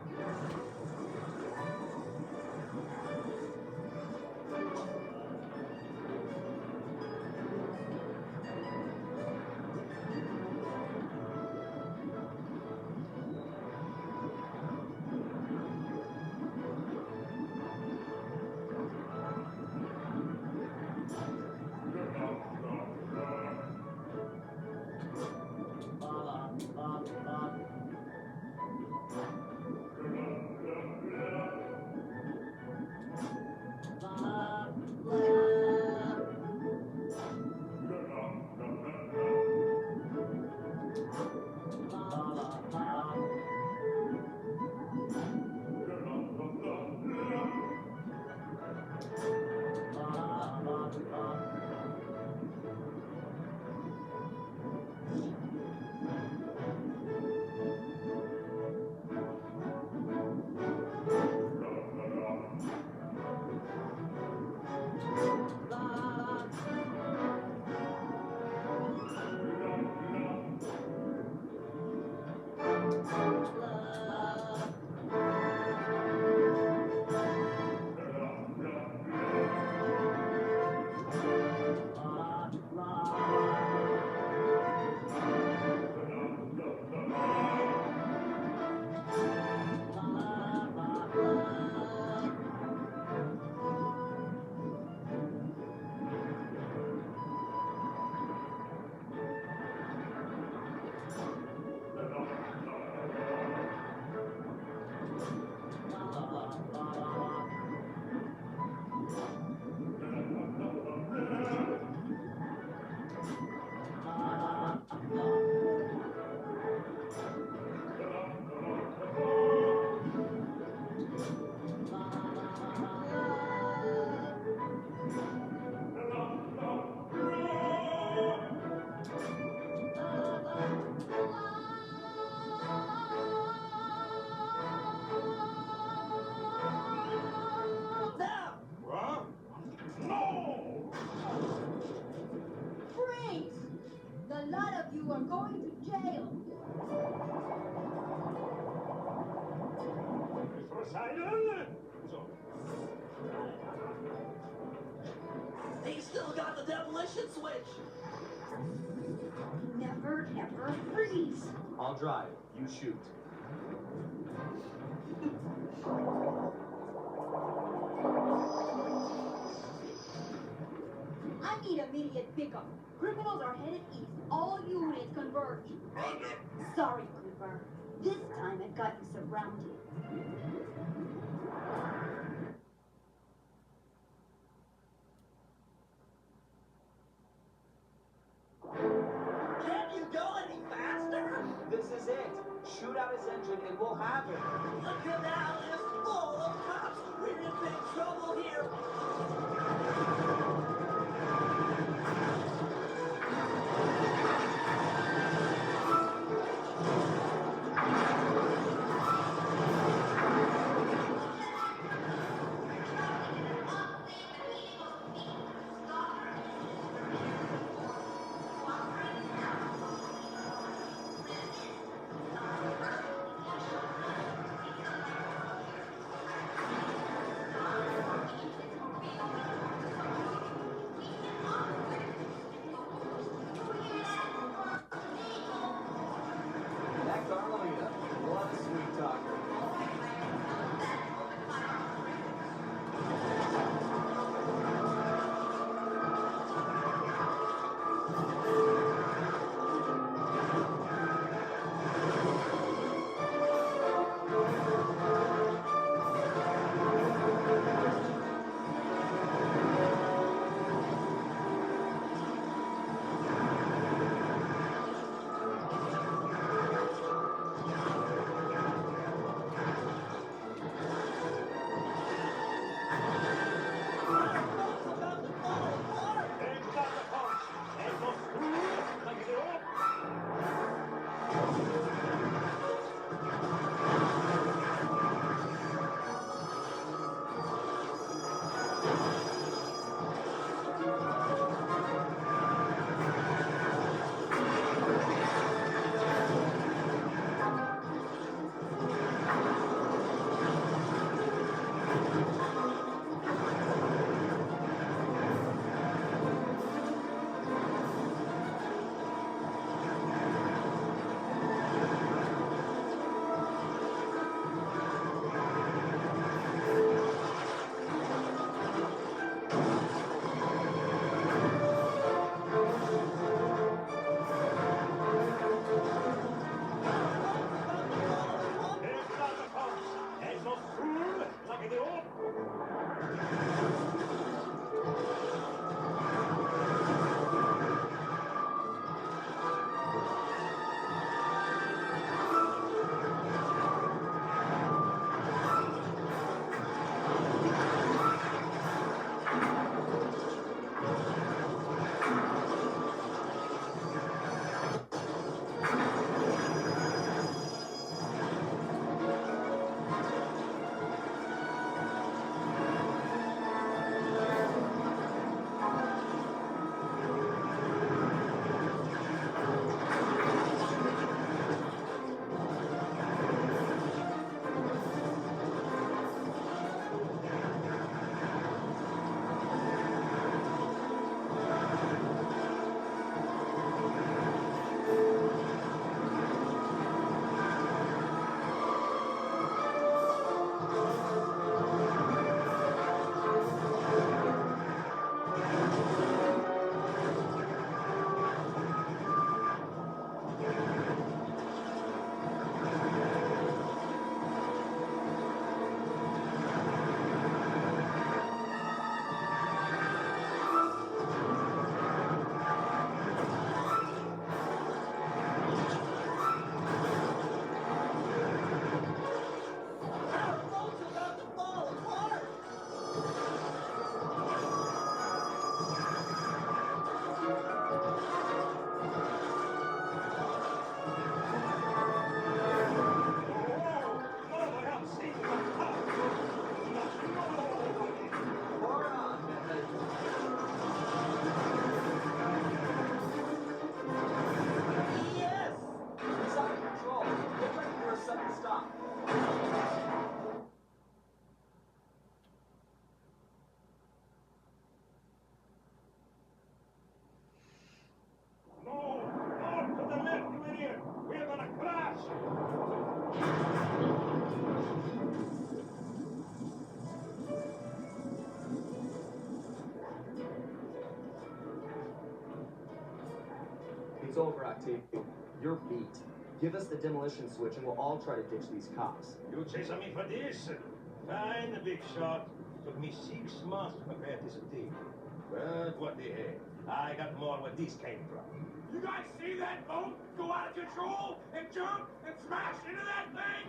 S8: You are going to jail.
S2: He's still got the demolition switch.
S8: Never, ever freeze.
S10: I'll drive. You shoot.
S8: I need immediate pickup. Criminals are headed east. All units converge.
S9: Roger.
S8: Sorry, Cooper. This time I've got you surrounded.
S2: Can't you go any faster?
S10: This is it. Shoot out his engine and we'll have him.
S2: The canal is full of cops. We're in big trouble here.
S10: It's over, Octavio. You're beat. Give us the demolition switch and we'll all try to ditch these cops.
S9: You chasing me for this? Fine, big shot. Took me 6 months to prepare this thing. But what the heck? I got more where this came from.
S6: You guys see that boat go out of control and jump and smash into that thing?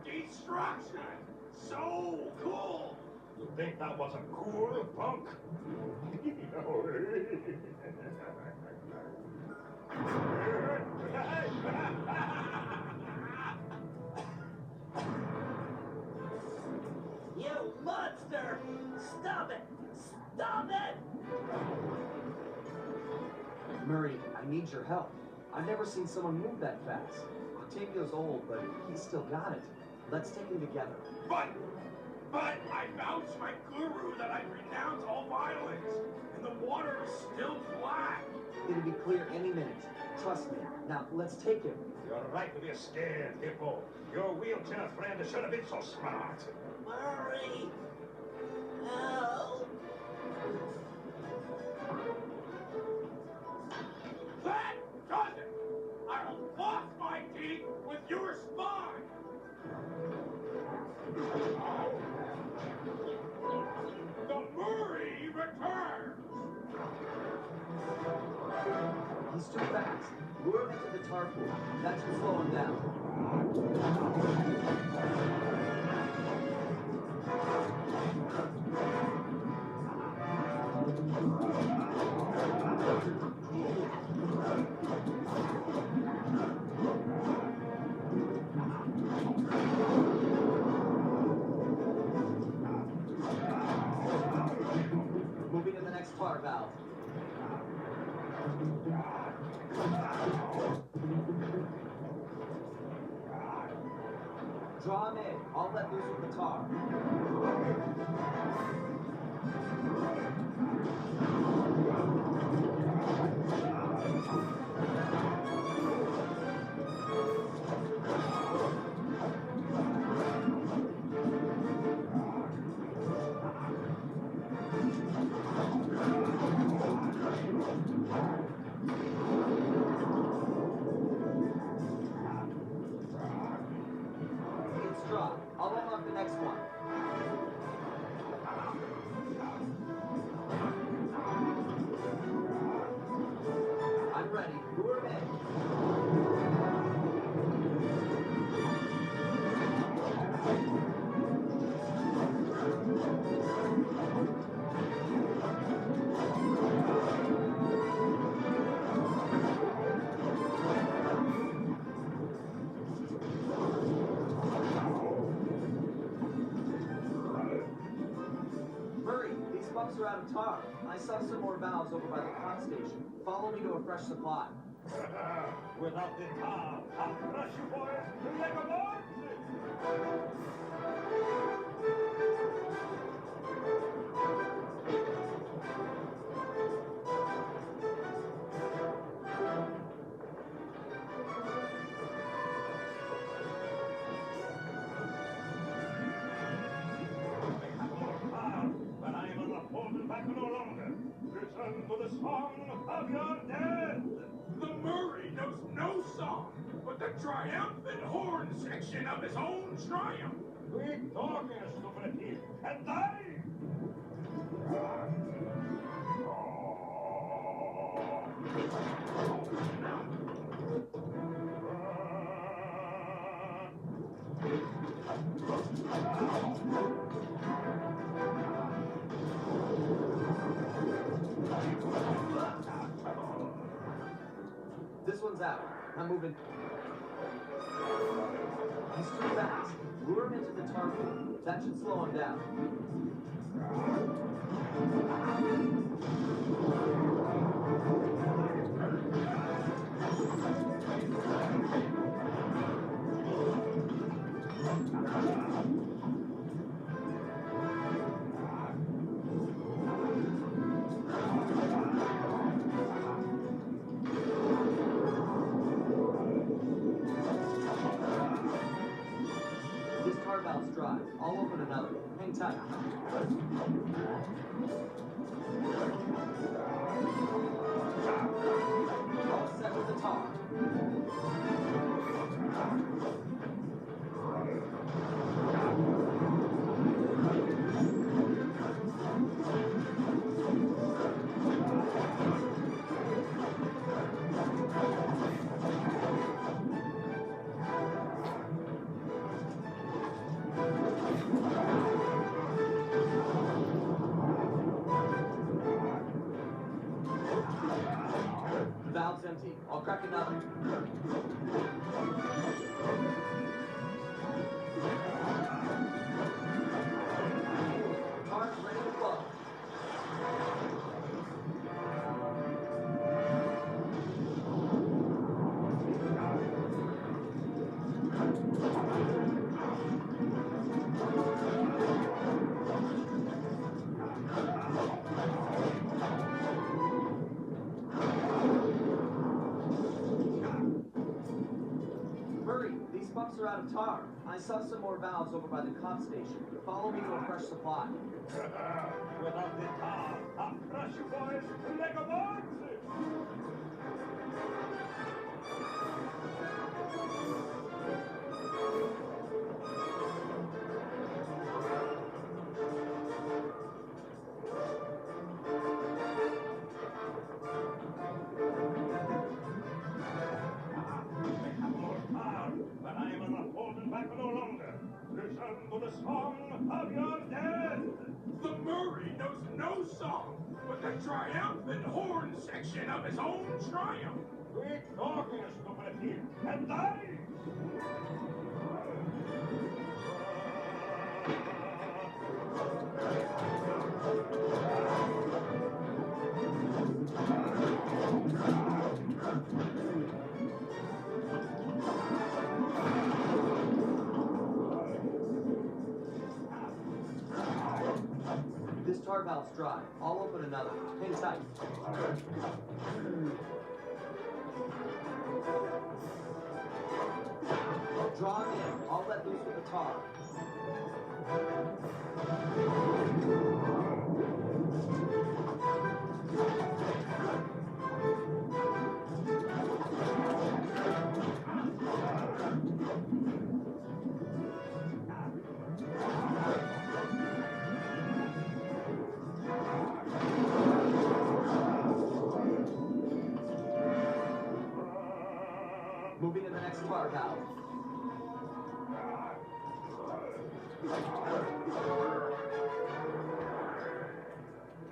S6: Destruction! So cool!
S9: You think that was a cool punk?
S2: You monster! Stop it! Stop it!
S10: Murray, I need your help. I've never seen someone move that fast. Octavio's old, but he's still got it. Let's take him together.
S6: But I vouched my guru that I'd renounce all violence, and the water is still black.
S10: It'll be clear any minute. Trust me. Now, let's take him.
S9: You're right to be scared, hippo. Your wheelchair friend should have been so smart.
S2: Murray! Help!
S6: That does it! I'll floss my teeth with your spine! The Murray returns!
S10: He's too fast. Lure him into the tar pool. That should slow him down. Moving to the next tar valve. Draw him in. I'll let loose with the tar. It's dry. I'll unlock the next one. I'm ready. Lure him in. Murray, these pumps are out of tar. I saw some more valves over by the pump station. Follow me to a fresh supply.
S9: Without the tar, I'll crush you boys like a boy. But I am not holding back no longer. Return to the song of your dead.
S6: The Murray knows no song but the triumphant horn section of his own triumph.
S9: Quit talking, stupidity, and die!
S10: This one's out. I'm moving. He's too fast. Lure him into the tar pool. That should slow him down. This tar valve's dry. I'll open another. Hang tight. All set with the tar. The valve's empty. I'll crack another. Tar's ready to flow. Hurry, these pumps are out of tar. I saw some more valves over by the cop station. Follow me to a fresh supply.
S9: Without the tar, I'll crush you boys like a box. But I am not holding back no longer. Listen to the song of your dead. The Murray knows no song, but the triumphant horn section of his own triumph. Quit talking, stupidity, and die!
S10: This tar valve's dry. I'll open another. Hang tight. Draw him in. I'll let loose with the tar. Moving to the next tar valve.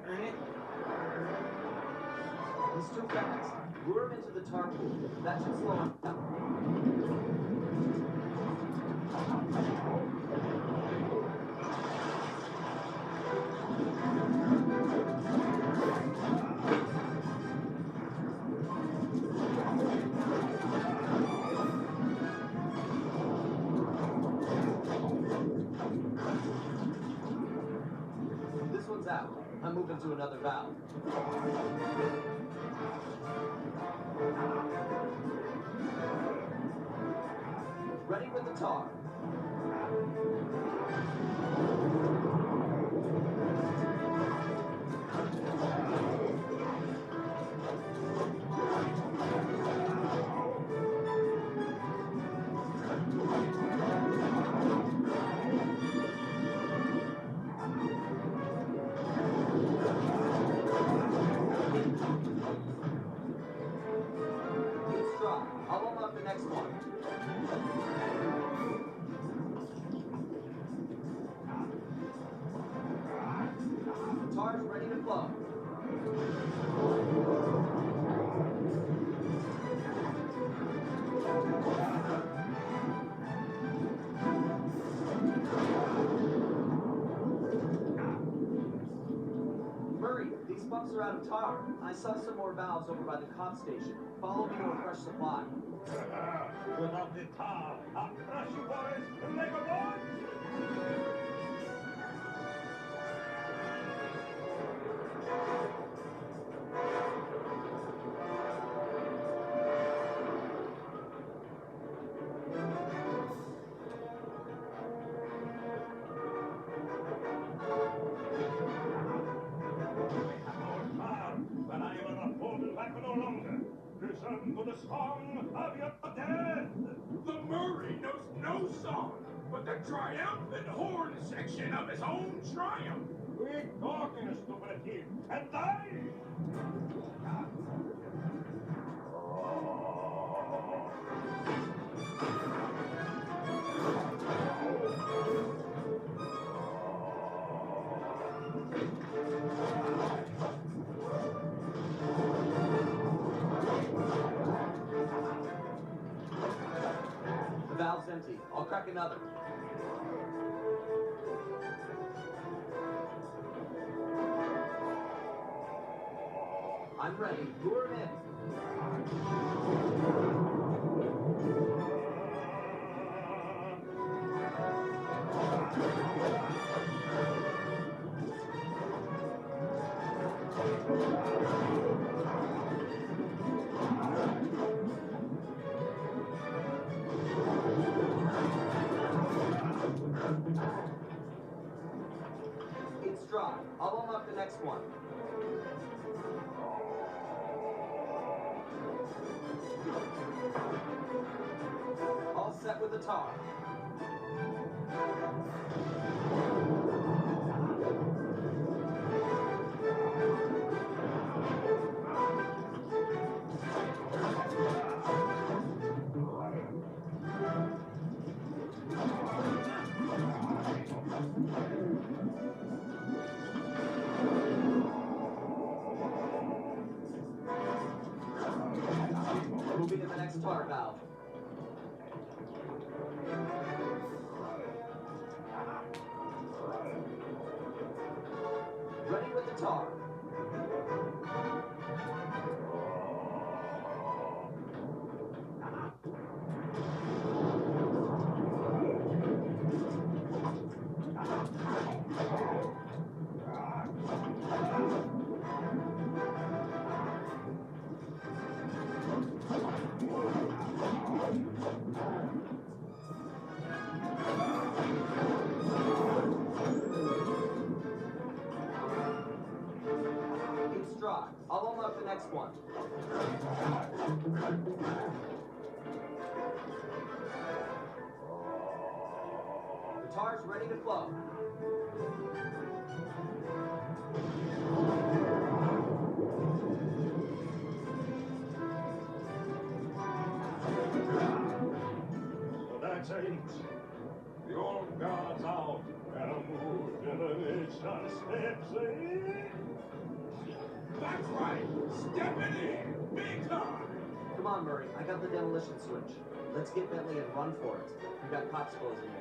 S1: Earn it.
S10: He's too fast. Lure him into the tar pool. That should slow him down. This one's out. I'm moving to another valve. Ready with the tar. It's dry. I'll unlock the next one. The tar's ready to flow. Murray, these pumps are out of tar. I saw some more valves over by the cop station. Follow me to a fresh supply.
S9: Without the tar, I'll crush you boys like a box.
S6: song, but the triumphant horn section of his own triumph.
S9: Quit talking, stupid kid, and die!
S10: The valve's empty. I'll crack another. I'm ready. Lure him in. It's dry. I'll unlock the next one. All set with the tar. Moving to the next tar valve. Ready with the tar. It's dry. I'll unlock the next one. The tar's ready to flow.
S9: So that's it. The old guard's out, and a new generation steps in.
S6: That's right, stepping in, big time.
S10: Come on, Murray. I got the demolition switch. Let's get Bentley and run for it. We got cops closing in.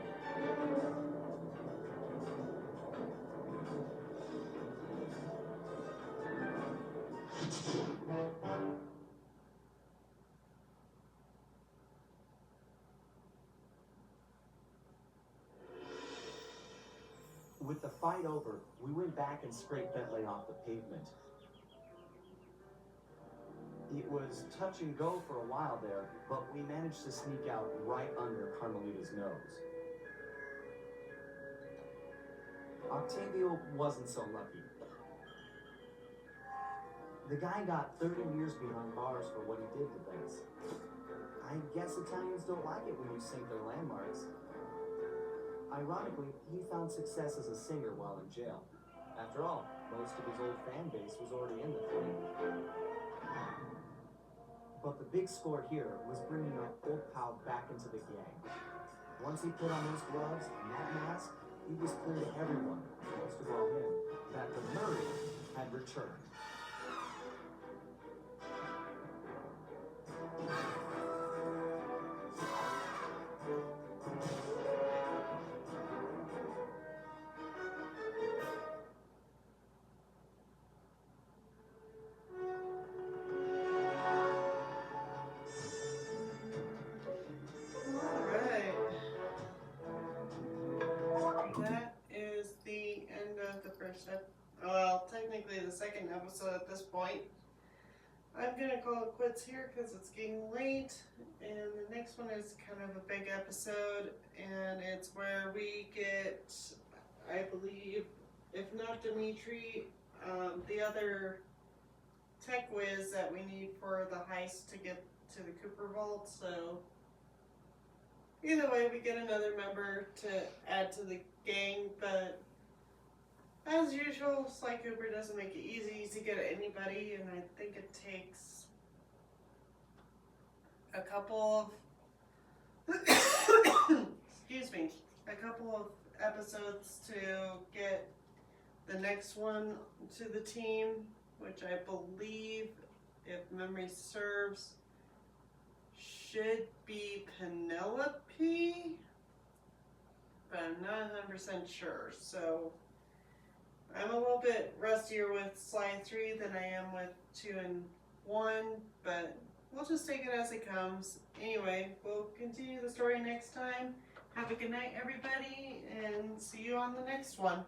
S10: With the fight over, we went back and scraped Bentley off the pavement. It was touch and go for a while there, but we managed to sneak out right under Carmelita's nose. Octavio wasn't so lucky. The guy got 30 years behind bars for what he did to things. I guess Italians don't like it when you sink their landmarks. Ironically, he found success as a singer while in jail. After all, most of his old fan base was already in the thing. But the big score here was bringing our old pal back into the gang. Once he put on those gloves and that mask, he was clear to everyone, most of all him, that the Murray had returned.
S1: Well, technically the second episode at this point. I'm gonna call it quits here because it's getting late, and the next one is kind of a big episode, and it's where we get, I believe, if not Dimitri, the other tech whiz that we need for the heist to get to the Cooper Vault. So Either way, we get another member to add to the gang, but as usual, Sly Cooper doesn't make it easy to get anybody, and I think it takes a couple of excuse me, a couple of episodes to get the next one to the team, which I believe, if memory serves, should be Penelope, but I'm not 100% sure. So I'm a little bit rustier with Sly 3 than I am with 2 and 1, but we'll just take it as it comes. Anyway, we'll continue the story next time. Have a good night, everybody, and see you on the next one.